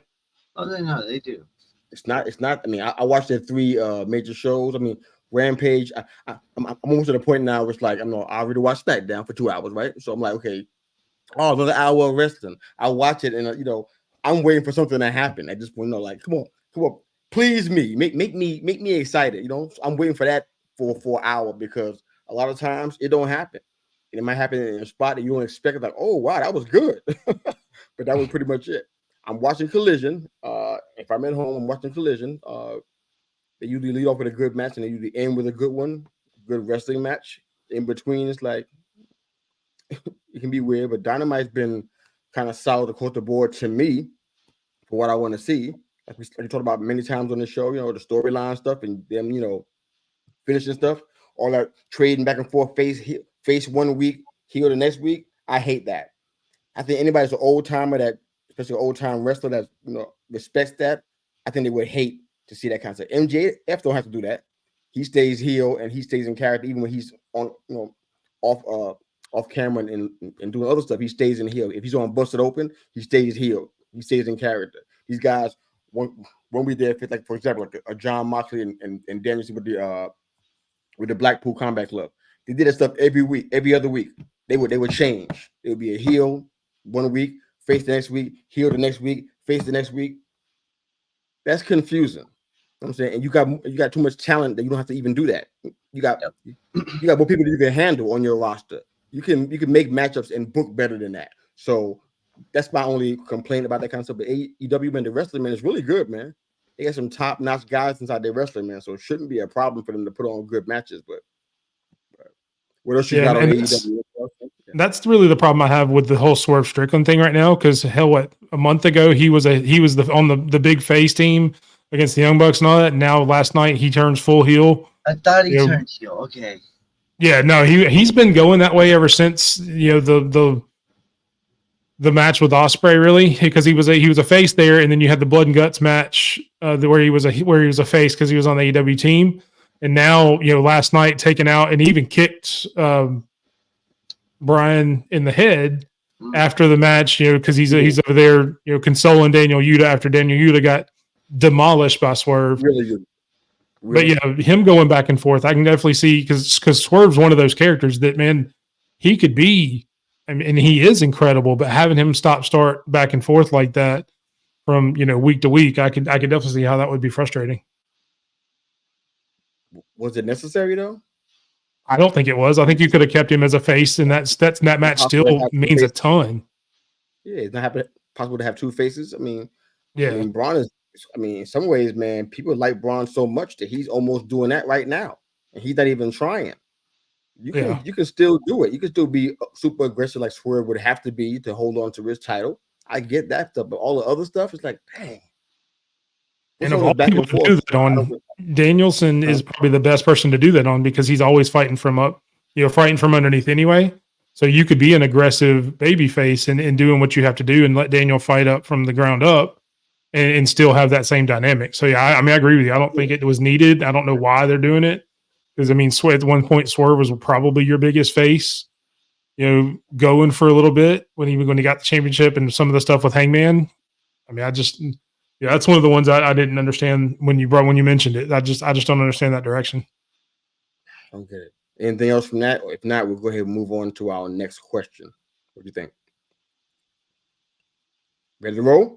Oh, they do. It's not. I mean, I watched their three major shows. I mean, Rampage. I'm almost to the point now where it's like I already watched SmackDown for 2 hours, right? So I'm like, okay, another hour of wrestling. I watch it, and I'm waiting for something to happen. At this point, like, come on, come on, please me, make me excited. You know, I'm waiting for that for an hour because a lot of times it don't happen. And it might happen in a spot that you don't expect. It's like, oh wow, that was good. But that was pretty much it. I'm watching Collision. If I'm at home, I'm watching Collision. They usually lead off with a good match and they usually end with a good one, good wrestling match. In between, it's like it can be weird, but Dynamite's been kind of solid across the board to me for what I want to see. Like we talked about many times on the show, you know, the storyline stuff and them, you know, finishing stuff, all that trading back and forth, face 1 week, heel the next week. I hate that. I think anybody that's an old timer that, especially an old time wrestler that respects that, I think they would hate to see that kind of stuff. MJF don't have to do that. He stays heel and he stays in character even when he's on, off camera and doing other stuff. He stays in heel. If he's on Busted Open, he stays heel. He stays in character. These guys, when we did, like for example, like a John Moxley and Danielson with the Blackpool Combat Club, they did that stuff every week, every other week. They would change. It would be a heel 1 week, face the next week, heel the next week, face the next week. That's confusing. You know what I'm saying, and you got too much talent that you don't have to even do that. You got more people that you can handle on your roster. You can make matchups and book better than that. So that's my only complaint about that kind of stuff. But AEW, man, the wrestling, man, is really good, man. They got some top-notch guys inside their wrestling, man. So it shouldn't be a problem for them to put on good matches. But what else you got on AEW? That's really the problem I have with the whole Swerve Strickland thing right now. Because hell, a month ago he was on the big face team against the Young Bucks and all that. And now last night he turns full heel. I thought he turned heel. Okay. Yeah, no, he's been going that way ever since the match with Ospreay, really, because he was a face there, and then you had the Blood and Guts match where he was a face because he was on the AEW team, and now last night taken out and he even kicked Brian in the head after the match, because he's over there consoling Daniel Yuta after Daniel Yuta got demolished by Swerve. Really good. But him going back and forth, I can definitely see because Swerve's one of those characters that, man, he could be, and he is incredible. But having him start back and forth like that from week to week, I could definitely see how that would be frustrating. Was it necessary though? I don't think it was. I think you could have kept him as a face, and that match still means a ton. Yeah, it's not possible to have two faces. I mean, Braun is. In some ways, man, people like Braun so much that he's almost doing that right now, and he's not even trying. You can still do it. You can still be super aggressive like Swerve would have to be to hold on to his title. I get that stuff, but all the other stuff is like, dang. And of all people to do that on, Danielson is probably the best person to do that on because he's always fighting from underneath anyway. So you could be an aggressive baby face and doing what you have to do and let Daniel fight up from the ground up. And still have that same dynamic. So I agree with you. I don't think it was needed. I don't know why they're doing it. Because at one point Swerve was probably your biggest face, going for a little bit when he got the championship and some of the stuff with Hangman. That's one of the ones I didn't understand when you mentioned it. I just don't understand that direction. I don't get it. Anything else from that? If not, we'll go ahead and move on to our next question. What do you think? Ready to roll?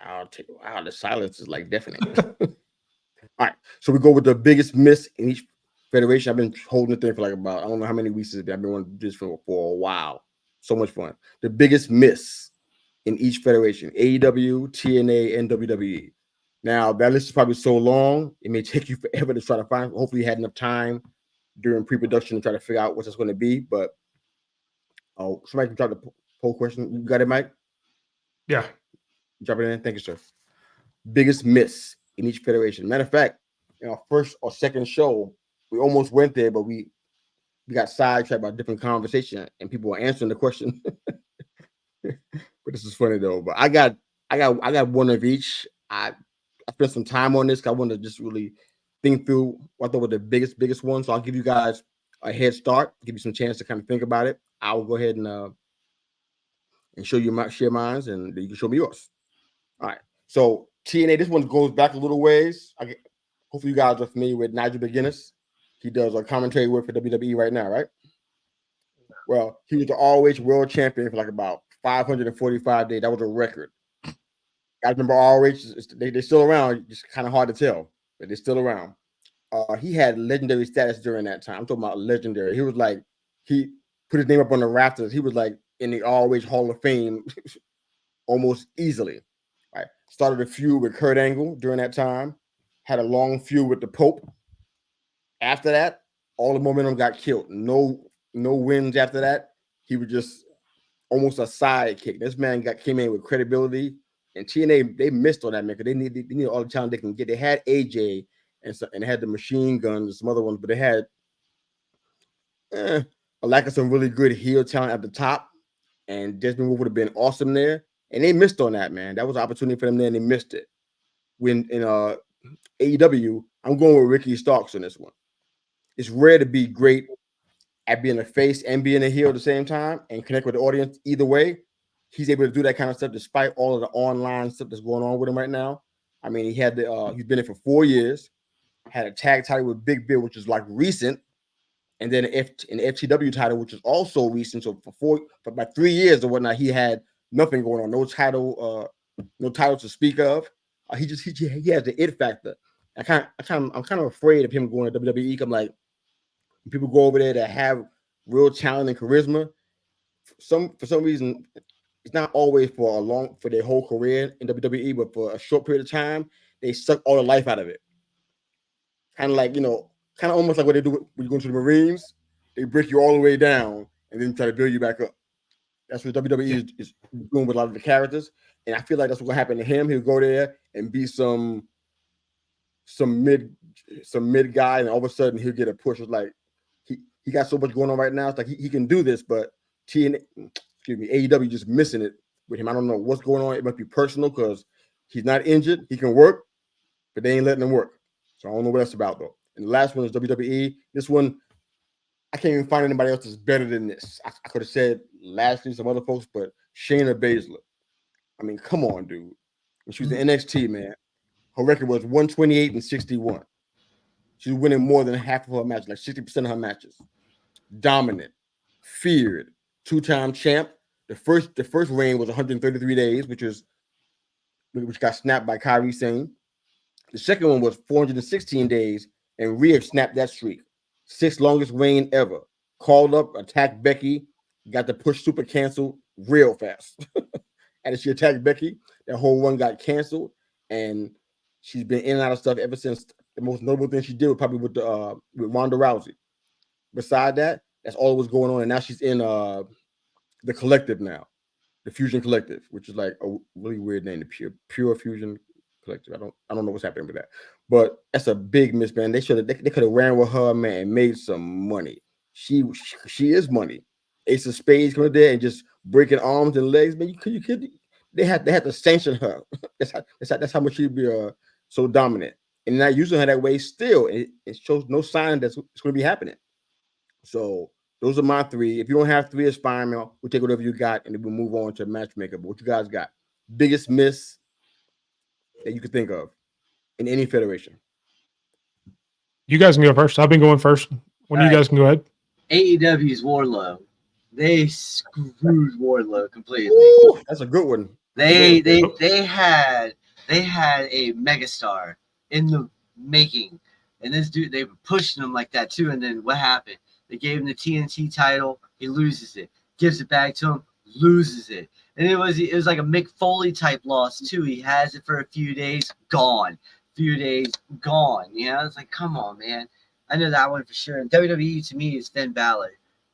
I'll take wow, the silence is like deafening. All right, so we go with the biggest miss in each federation. I've been holding the thing for like about I don't know how many weeks it's been. I've been wanting to do this for a while. So much fun. The biggest miss in each federation: AEW, TNA, and WWE. Now that list is probably so long, it may take you forever to try to find. Hopefully, you had enough time during pre-production to try to figure out what it's going to be. But somebody can try to poll question. You got it, Mike? Yeah. Drop it in. Thank you, sir. Biggest miss in each federation. Matter of fact, our first or second show, we almost went there, but we got sidetracked by a different conversation, and people were answering the question. But this is funny though. But I got one of each. I spent some time on this. I want to just really think through what I thought were the biggest one. So I'll give you guys a head start, give you some chance to kind of think about it. I'll go ahead and show you share mine, and you can show me yours. All right, so TNA, this one goes back a little ways. Hopefully you guys are familiar with Nigel McGuinness. He does a commentary work for WWE right now, right? Well, he was the ROH world champion for like about 545 days. That was a record. I remember ROH. They're still around. Just kind of hard to tell, but they're still around. He had legendary status during that time. I'm talking about legendary. He was like, he put his name up on the rafters. He was like in the ROH Hall of Fame almost easily. Right. Started a feud with Kurt Angle during that time. Had a long feud with the Pope. After that, all the momentum got killed. No wins after that. He was just almost a sidekick. This man came in with credibility, and TNA they missed on that man because they need all the talent they can get. They had AJ and had the machine guns and some other ones, but they had a lack of some really good heel talent at the top. And Desmond Wolfe would have been awesome there, and they missed on that, man. That was an opportunity for them there, and they missed it. When in AEW, I'm going with Ricky Starks in this one. It's rare to be great at being a face and being a heel at the same time and connect with the audience either way. He's able to do that kind of stuff despite all of the online stuff that's going on with him right now. I mean, he's been in for 4 years, had a tag title with Big Bill, which is like recent, and then an FTW title, which is also recent. So for about 3 years or whatnot, he had nothing going on, no title to speak of. He has the it factor. I'm kind of afraid of him going to WWE. I'm like, people go over there that have real talent and charisma. For some reason, it's not always for their whole career in WWE, but for a short period of time, they suck all the life out of it. Kind of like, kind of almost like what they do when you go into the Marines. They break you all the way down and then try to build you back up. That's what WWE is doing with a lot of the characters. And I feel like that's what's going to happen to him. He'll go there and be some mid guy, and all of a sudden he'll get a push. It's like he got so much going on right now. It's like he can do this, but AEW just missing it with him. I don't know what's going on. It must be personal because he's not injured. He can work, but they ain't letting him work. So I don't know what that's about though. And the last one is WWE. This one, I can't even find anybody else that's better than this. I could have said Lashley, some other folks, but Shayna Baszler. I mean, come on, dude. When she was in NXT, man, her record was 128-61. She was winning more than half of her matches, like 60% of her matches. Dominant, feared, 2-time champ. The first reign was 133 days, which got snapped by Kairi Sane. The second one was 416 days, and Rhea snapped that streak. 6th longest reign ever. Called up, attacked Becky, got the push super canceled real fast. And she attacked Becky, that whole run got canceled, and she's been in and out of stuff ever since. The most notable thing she did was probably with Ronda Rousey. Beside that, that's all that was going on, and now she's in the Collective now, the Fusion Collective, which is like a really weird name, the Pure Fusion Collective. I don't know what's happening with that, but that's a big miss, man. They could have ran with her, man, and made some money. She is money. Ace of Spades coming there and just breaking arms and legs, man. You could. They had to sanction her. that's how much she'd be so dominant, and not using her that way. Still, it shows no sign that it's going to be happening. So those are my 3. If you don't have 3, it's fine, man. We'll take whatever you got, and then we'll move on to matchmaker. But what you guys got? Biggest miss that you could think of in any federation? You guys can go first. I've been going first. One of you guys can go ahead. AEW's Wardlow. They screwed Wardlow completely. Ooh, that's a good one. They had a megastar in the making, and this dude, they were pushing him like that too. And then what happened? They gave him the TNT title. He loses it. Gives it back to him. Loses it. And it was like a Mick Foley type loss too. He has it for a few days, gone. Few days, gone. You know, it's like, come on, man. I know that one for sure. And WWE to me is Finn Balor.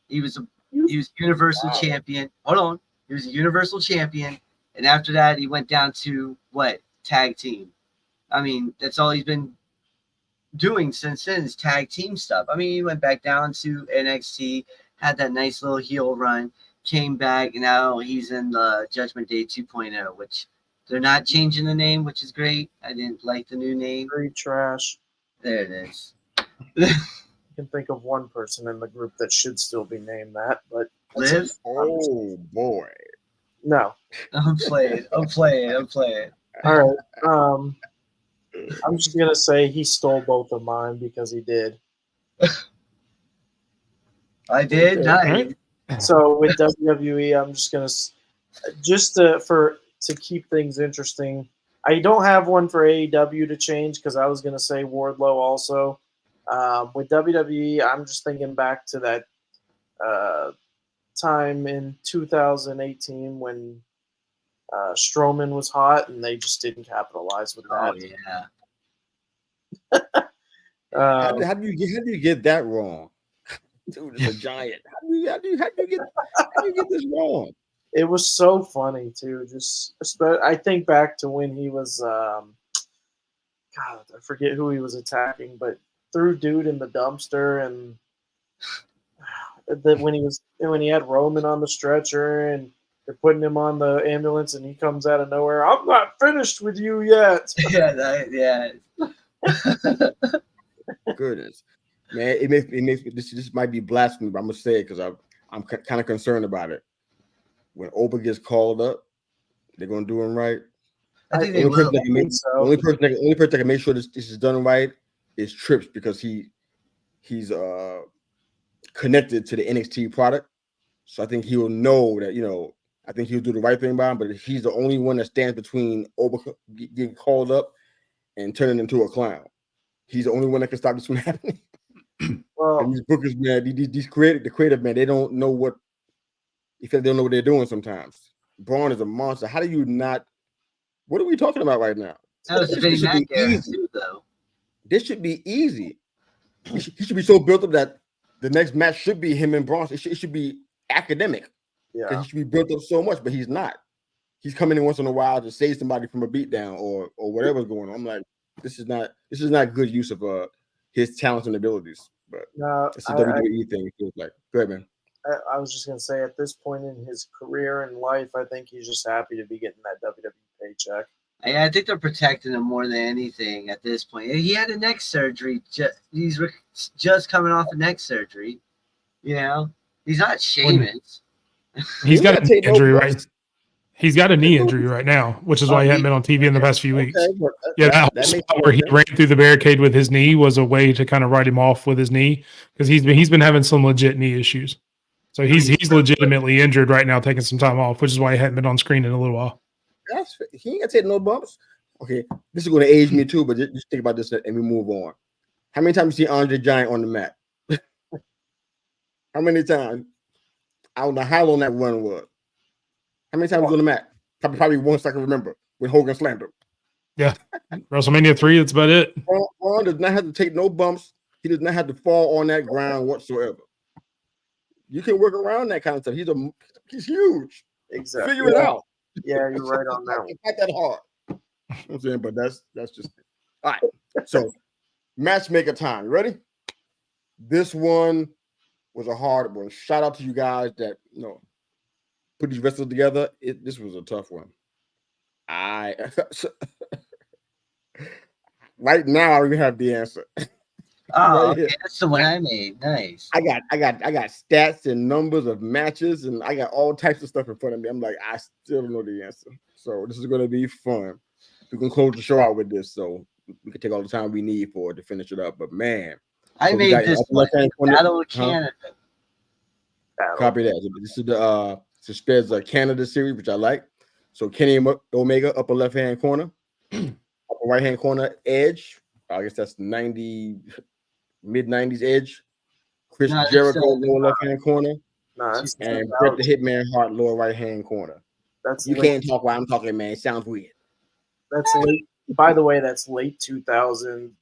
He was Universal Champion. Hold on. He was a Universal Champion. And after that, he went down to what? Tag team. I mean, that's all he's been doing since then is tag team stuff. I mean, he went back down to NXT, had that nice little heel run, came back, and now he's in the Judgment Day 2.0, which they're not changing the name, which is great. I didn't like the new name. Very trash. There it is. I can think of one person in the group that should still be named that, but Liv? Oh boy. No. I'm playing. All right. I'm just gonna say he stole both of mine because he did. I did. Okay. Nice. So with WWE, I'm just gonna to keep things interesting. I don't have one for AEW to change because I was going to say Wardlow also. With WWE, I'm just thinking back to that time in 2018 when Strowman was hot and they just didn't capitalize with that. Oh yeah. How do you get that wrong? Dude, it's a giant. How do you get this wrong? It was so funny too. I think back to when he was, God, I forget who he was attacking, but threw dude in the dumpster, and when he had Roman on the stretcher and they're putting him on the ambulance, and he comes out of nowhere. I'm not finished with you yet. Yeah. Goodness, man, it makes this might be blasphemy, but I'm gonna say it because I'm kind of concerned about it. When Oba gets called up, they're gonna do him right. I think they The will. only person that can make sure this is done right is Trips, because he's connected to the NXT product, so I think he will know that I think he'll do the right thing by him. But he's the only one that stands between Oba getting called up and turning into a clown. He's the only one that can stop this from happening. Well, and these bookers, man, the creative man, they don't know what they're doing sometimes. Braun is a monster. How do you not? What are we talking about right now? That was the Vinnie Mac era too, though. This should be easy. He should be so built up that the next match should be him and Braun. It should be academic. yeah, He should be built up so much, but he's not. He's coming in once in a while to save somebody from a beatdown or whatever's going on. I'm like, this is not good use of his talents and abilities. But it's a WWE thing. It feels like. Go ahead, man. I was just gonna say, at this point in his career and life, I think he's just happy to be getting that WWE paycheck. I think they're protecting him more than anything at this point. He had a neck surgery. He's just coming off a neck surgery. He's not Sheamus. He's got a knee injury, right? He's got a knee injury right now, which is why he hasn't been on TV in the past few weeks. That whole spot where he ran through the barricade with his knee was a way to kind of write him off with his knee, because he's been having some legit knee issues. So he's legitimately injured right now, taking some time off, which is why he hadn't been on screen in a little while. He ain't got to take no bumps. Okay, this is going to age me too, but just think about this and we move on. How many times you see Andre Giant on the mat? How many times? I don't know how long that run was. How many times was on the mat? Probably once I can remember when Hogan slammed him. Yeah, WrestleMania 3. That's about it. Braun does not have to take no bumps. He does not have to fall on that ground whatsoever. You can work around that kind of stuff. He's huge. Exactly. Figure it out. Yeah, you're right on that one. It's not that hard. You know what I'm saying, but that's just it. All right. So, matchmaker time. You ready? This one was a hard one. Shout out to you guys that put these wrestlers together. This was a tough one. Right now I don't even have the answer. Oh, right, okay. That's the one I made. Nice. I got stats and numbers of matches, and I got all types of stuff in front of me. I'm like, I still don't know the answer. So this is going to be fun. We can close the show out with this, so we can take all the time we need for it to finish it up. But man, I made this one. Battle of Canada. Copy that. This is the Sp3d's Canada series, which I like. So Kenny Omega, upper left hand corner, upper right hand corner, Edge. I guess that's mid 90s Edge. Chris Jericho, lower left hand corner, and Bret the Hitman Hart, lower right hand corner. You can't talk while I'm talking, man. It sounds weird. That's late. By the way, that's late 2000.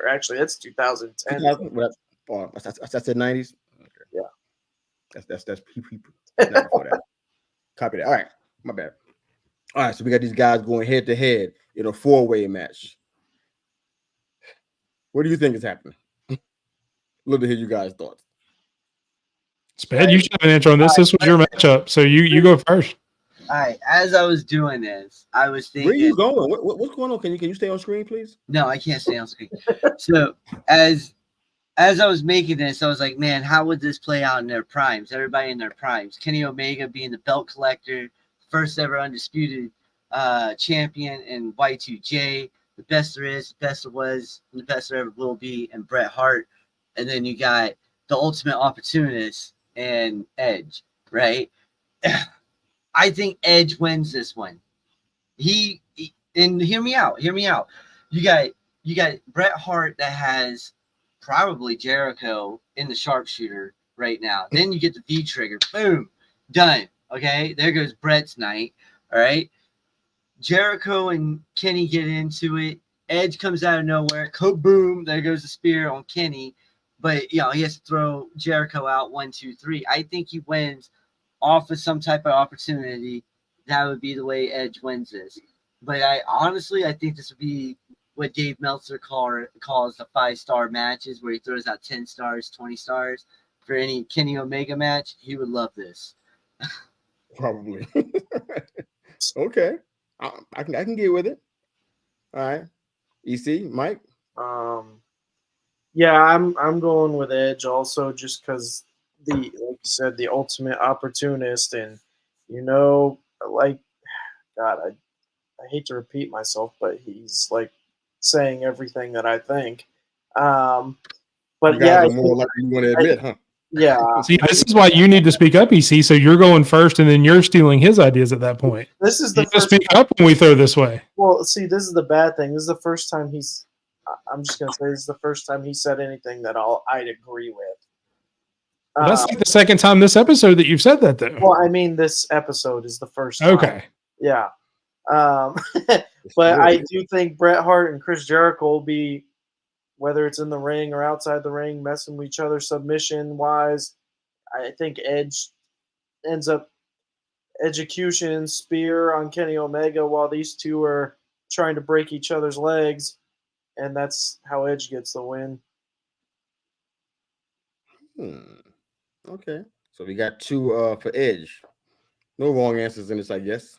Actually, that's 2010. I said 90s. Okay. Yeah, that's people. Copy that. All right, my bad. All right, so we got these guys going head to head in a 4-way match. What do you think is happening? Love to hear you guys' thoughts. Sped, you should have an answer on this. This was your matchup, so you go first. All right. As I was doing this, I was thinking, where are you going? What's going on? Can you stay on screen, please? No, I can't stay on screen. So as I was making this, I was like, man, how would this play out in their primes? Everybody in their primes. Kenny Omega being the belt collector, first ever undisputed champion, and Y2J, the best there is, the best there was, and the best there ever will be, and Bret Hart. And then you got the ultimate opportunist and Edge, right? I think Edge wins this one. If And hear me out. You got Bret Hart that has probably Jericho in the sharpshooter right now. Then you get the V trigger. Boom. Done. Okay. There goes Bret's night. All right. Jericho and Kenny get into it. Edge comes out of nowhere. Kaboom. There goes the spear on Kenny. But, he has to throw Jericho out 1, 2, 3. I think he wins off of some type of opportunity. That would be the way Edge wins this. But I think this would be what Dave Meltzer calls the 5-star matches, where he throws out 10 stars, 20 stars for any Kenny Omega match. He would love this. Probably. Okay, I can get with it. All right, EC, Mike. Yeah, I'm going with Edge also, just because like you said, the ultimate opportunist, and like God, I hate to repeat myself, but he's like saying everything that I think. But you guys are more likely you want to admit, huh? Yeah. See, this is why you need to speak up, EC. So you're going first, and then you're stealing his ideas at that point. This is the first speak up when we throw this way. Well, see, this is the bad thing. This is the first time I'm just gonna say this is the first time he said anything that I'd agree with. That's like the second time this episode that you've said that, though. Well, I mean, this episode is the first time. Okay. Yeah. But I do think Bret Hart and Chris Jericho will be, whether it's in the ring or outside the ring, messing with each other submission-wise. I think Edge ends up execution spear on Kenny Omega while these two are trying to break each other's legs, and that's how Edge gets the win. Okay. So we got 2 for Edge. No wrong answers in this, I guess.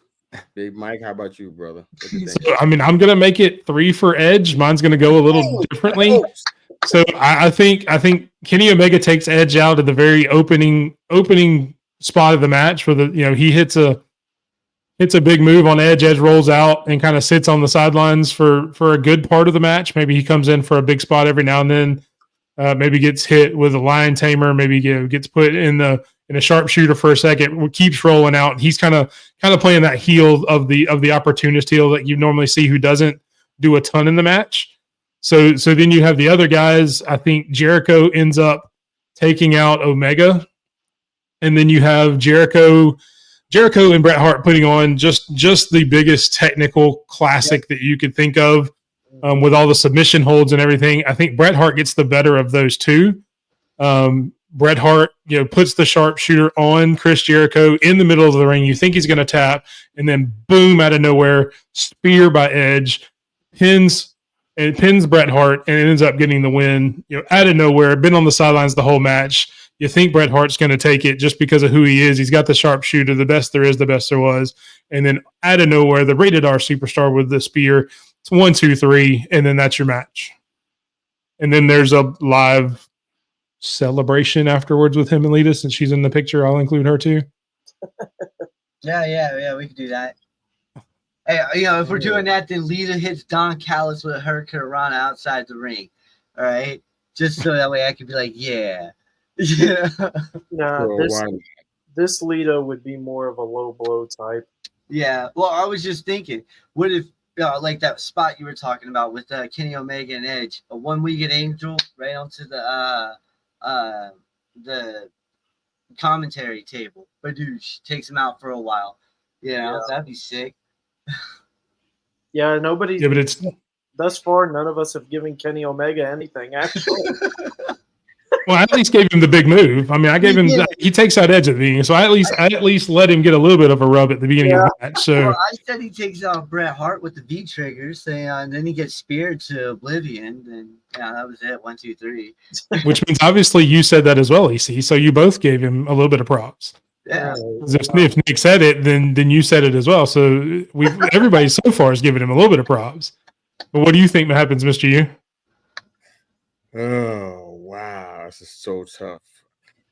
Big Mike, how about you, brother? So, I'm going to make it 3 for Edge. Mine's going to go a little differently. So I think Kenny Omega takes Edge out at the very opening spot of the match where he hits a big move on Edge. Edge rolls out and kind of sits on the sidelines for a good part of the match. Maybe he comes in for a big spot every now and then. Maybe gets hit with a lion tamer. Maybe gets put in a sharpshooter for a second. Keeps rolling out. He's kind of playing that heel of the opportunist heel that you normally see, who doesn't do a ton in the match. So then you have the other guys. I think Jericho ends up taking out Omega, and then you have Jericho and Bret Hart putting on just the biggest technical classic that you could think of, with all the submission holds and everything. I think Bret Hart gets the better of those two. Bret Hart, puts the sharpshooter on Chris Jericho in the middle of the ring. You think he's going to tap, and then boom, out of nowhere, spear by Edge, pins Bret Hart, and ends up getting the win. Out of nowhere, been on the sidelines the whole match. You think Bret Hart's going to take it just because of who he is. He's got the sharpshooter, the best there is, the best there was. And then out of nowhere, the rated R superstar with the spear. It's 1, 2, 3, and then that's your match. And then there's a live celebration afterwards with him and Lita. Since she's in the picture, I'll include her too. Yeah, we can do that. Hey, if we're doing that, then Lita hits Don Callis with a Hurricane Rana outside the ring. All right, just so that way I can be like, yeah. No, this Lita would be more of a low blow type. Yeah. Well, I was just thinking, what if like that spot you were talking about with Kenny Omega and Edge, a one-winged angel right onto the commentary table. Badoosh takes him out for a while. That'd be sick. Yeah, nobody. Yeah, but it's thus far none of us have given Kenny Omega anything. Actually, well, I at least gave him the big move. I mean, I gave him. He takes out Edge at the beginning, so I at least let him get a little bit of a rub at the beginning of the match. So I said he takes out Bret Hart with the V triggers, and then he gets speared to oblivion. And that was it. 1, 2, 3. Which means obviously you said that as well, EC. So you both gave him a little bit of props. Yeah. If Nick said it, then you said it as well. So everybody so far has given him a little bit of props. But what do you think happens, Mr. U? Oh wow, this is so tough.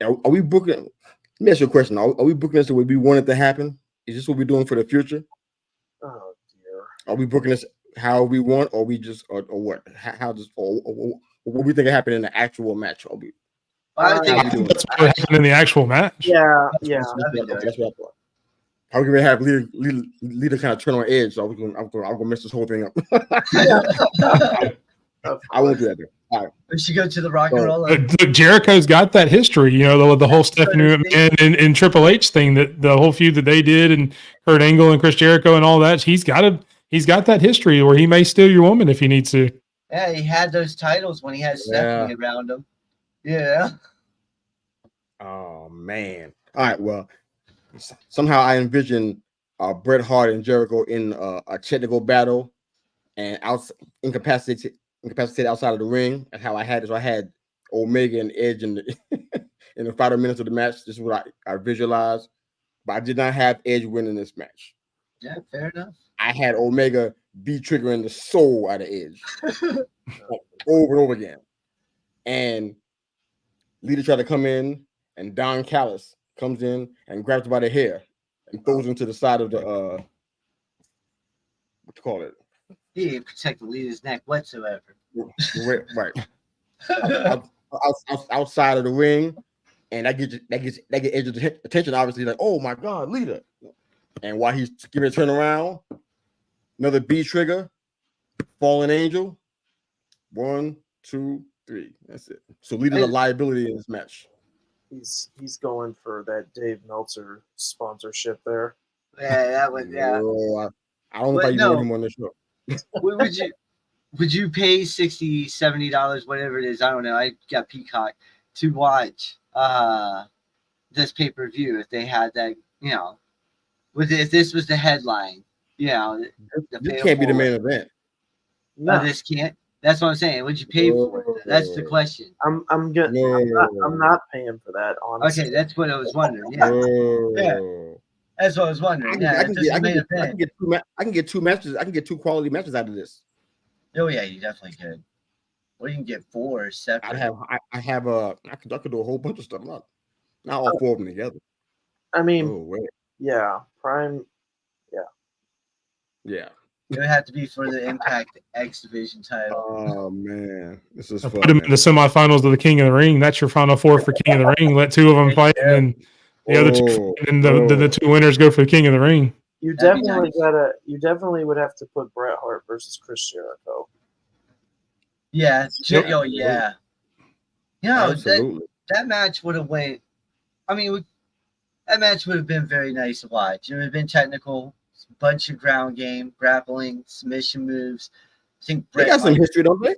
Are we booking? Let me ask you a question. Are we booking this the way we want it to happen? Is this what we're doing for the future? Oh dear. Are we booking this how we want, or we just or what? How does or what we think happened in the actual match? Are we? I think that's what happened in the actual match. Yeah. That's what I thought. I was going to have leader kind of turn on edge, so I'm gonna mess this whole thing up. I won't do that. All right. We should go to the rock and roll. Look, Jericho's got that history, you know, the whole Stephanie McMahon and Triple H thing, that the whole feud that they did, and Kurt Angle and Chris Jericho and all that. He's got that history where he may steal your woman if he needs to. Yeah, he had those titles when he had Stephanie around him. Yeah. Oh man. All right. Well, somehow I envision Bret Hart and Jericho in a technical battle, and incapacitated outside of the ring. That's how I had it. So I had Omega and Edge in the 5 minutes of the match. This is what I visualized, but I did not have Edge winning this match. Yeah, fair enough. I had Omega be triggering the soul out of Edge over and over again. And Lita tried to come in, and Don Callis comes in and grabs her by the hair and throws him to the side of the what you call it? He didn't protect the Lita's neck whatsoever. Right. outside of the ring, and that gets Edge's attention. Obviously, like, oh my God, Lita! And while he's giving a turn around, another B trigger, fallen angel. 1, 2, 3. That's it. So Lita's a liability in this match. He's going for that Dave Meltzer sponsorship there. Yeah, that was I don't know if I even want him on the show. Would you pay $60, $70, whatever it is? I don't know. I got Peacock to watch this pay-per-view if they had that, you know, if this was the headline, you know. This can't be the main event. No, this can't. That's what I'm saying. Would you pay for it? That's the question. I'm not paying for that, honestly. Okay, that's what I was wondering. Yeah. That's what I was wondering. I can get 2 matches. I can get 2 quality matches out of this. Oh yeah, you definitely could. Or you can get 4 separate. I could do a whole bunch of stuff. Not all 4 of them together. I mean, yeah, Prime. Yeah. It would have to be for the Impact X Division title. Oh man, this is fun. Put them in the semifinals of the King of the Ring. That's your final 4 for King of the Ring. Let 2 of them fight, and then the other 2, and the 2 winners go for the King of the Ring. You definitely would have to put Bret Hart versus Chris Jericho. Yeah. Oh yeah. You Absolutely. that match would have went. I mean, that match would have been very nice to watch. It would have been technical. Bunch of ground game, grappling, submission moves. I think they got some history, don't they?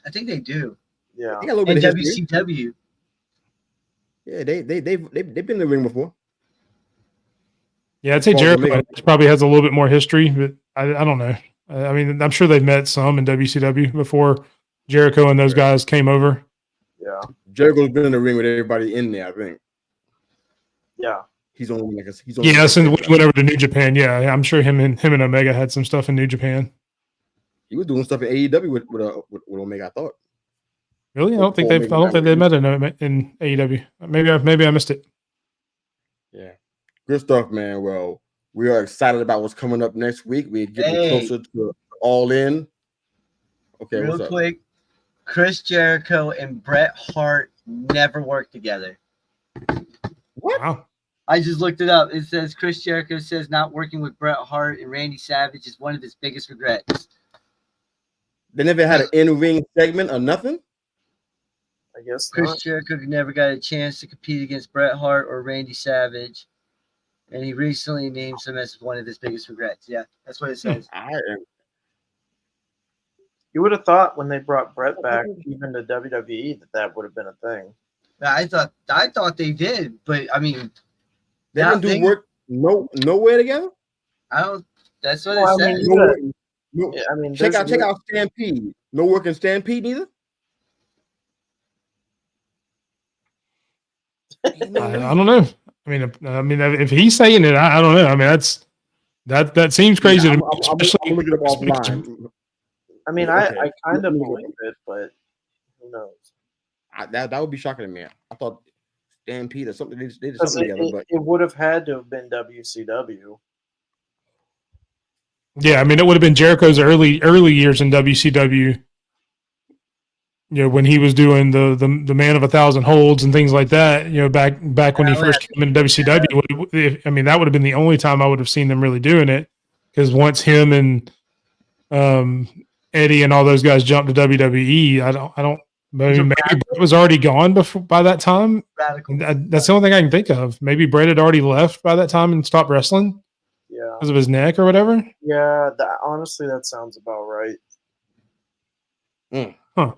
I think they do. Yeah. They got a little bit of history. WCW. Yeah, they've been in the ring before. Yeah, I'd say Jericho probably has a little bit more history, but I don't know. I mean, I'm sure they've met some in WCW before Jericho and those guys came over. Yeah. Jericho's been in the ring with everybody in there, I think. Yeah. He's only since we went over to New Japan. Yeah, I'm sure him and Omega had some stuff in New Japan. He was doing stuff in AEW with Omega, I thought. Really? I don't think they met in AEW. Maybe I missed it. Yeah. Good stuff, man. Well, we are excited about what's coming up next week. We're getting closer to All In. Okay, real quick, Chris Jericho and Bret Hart never worked together. What? Wow. I just looked it up. It says Chris Jericho says not working with Bret Hart and Randy Savage is one of his biggest regrets. They never had an in-ring segment or nothing? I guess Chris not. Jericho never got a chance to compete against Bret Hart or Randy Savage. And he recently names him as one of his biggest regrets. Yeah, that's what it says. You would have thought when they brought Bret back, even to WWE, that would have been a thing. I thought they did, but I mean, they didn't do work nowhere together. I don't. That's what it says. I mean, check out Stampede. No work in Stampede either. I don't know. I mean, if he's saying it, I don't know. I mean, that seems crazy to me. I'm looking up offline. I mean, I kind of believe it, but who knows? That would be shocking to me. I thought Stampede or something. They did something together, but it would have had to have been WCW. Yeah, I mean, it would have been Jericho's early years in WCW. when he was doing the man of 1,000 holds and things like that, back when he first came into WCW. I mean, that would have been the only time I would have seen them really doing it, because once him and Eddie and all those guys jumped to WWE, I don't. Maybe Brett was already gone by that time. That's the only thing I can think of. Maybe Brett had already left by that time and stopped wrestling. Yeah, because of his neck or whatever. Yeah, honestly, that sounds about right. Huh.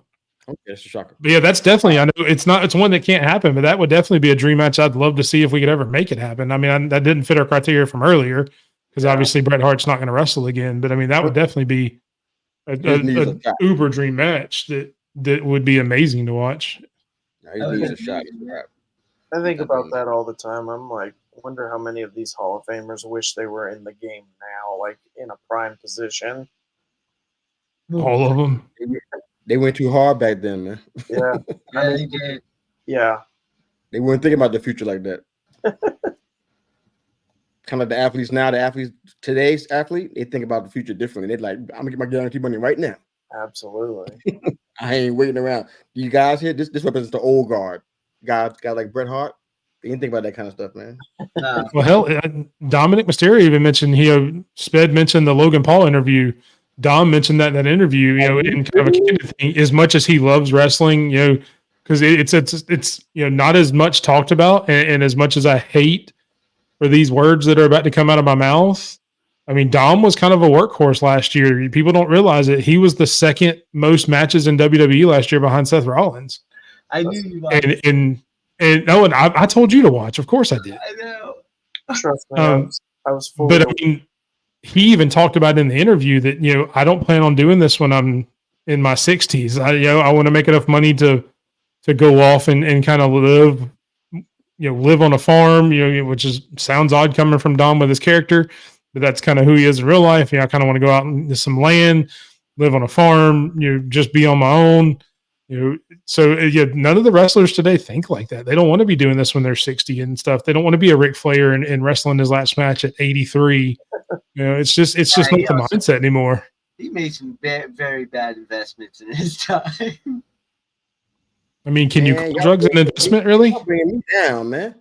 Okay, that's a shocker. But yeah, that's definitely. I know it's one that can't happen, but that would definitely be a dream match. I'd love to see if we could ever make it happen. I mean, that didn't fit our criteria from earlier, because obviously Bret Hart's not going to wrestle again. But I mean, that would definitely be a uber dream match that would be amazing to watch. He needs a shot. I think about that all the time. I'm like, I wonder how many of these Hall of Famers wish they were in the game now, like in a prime position. All of them. They went too hard back then, man. Yeah. They did. Yeah. They weren't thinking about the future like that. Kind of the athletes now, today's athlete, they think about the future differently. They're like, I'm gonna get my guarantee money right now. Absolutely. I ain't waiting around. You guys here, this represents the old guard. Guys like Bret Hart. They didn't think about that kind of stuff, man. Well, hell, Dominic Mysterio even mentioned, Sped mentioned the Logan Paul interview. Dom mentioned that in that interview, in kind of a candid thing, as much as he loves wrestling, because it's not as much talked about, and as much as I hate for these words that are about to come out of my mouth. I mean, Dom was kind of a workhorse last year. People don't realize it. He was the second most matches in WWE last year behind Seth Rollins. I knew you watched. And I told you to watch. Of course I did. I know. Trust me, I was full. But I mean, he even talked about in the interview that, I don't plan on doing this when I'm in my 60s. I want to make enough money to go off and kind of live on a farm, which sounds odd coming from Dom with his character, but that's kind of who he is in real life. I kind of want to go out into some land, live on a farm, just be on my own. So none of the wrestlers today think like that. They don't want to be doing this when they're 60 and stuff. They don't want to be a Ric Flair and wrestling his last match at 83. It's just not the mindset anymore. He made some very bad investments in his time. I mean, can you call drugs an investment, really? Bringing me down, man.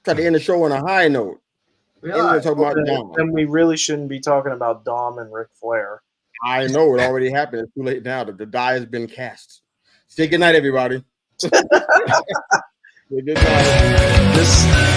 Try to end the show on a high note. Then we really shouldn't be talking about Dom and Ric Flair. I know it already happened. It's too late now. The die has been cast. Say good night, everybody. Good night.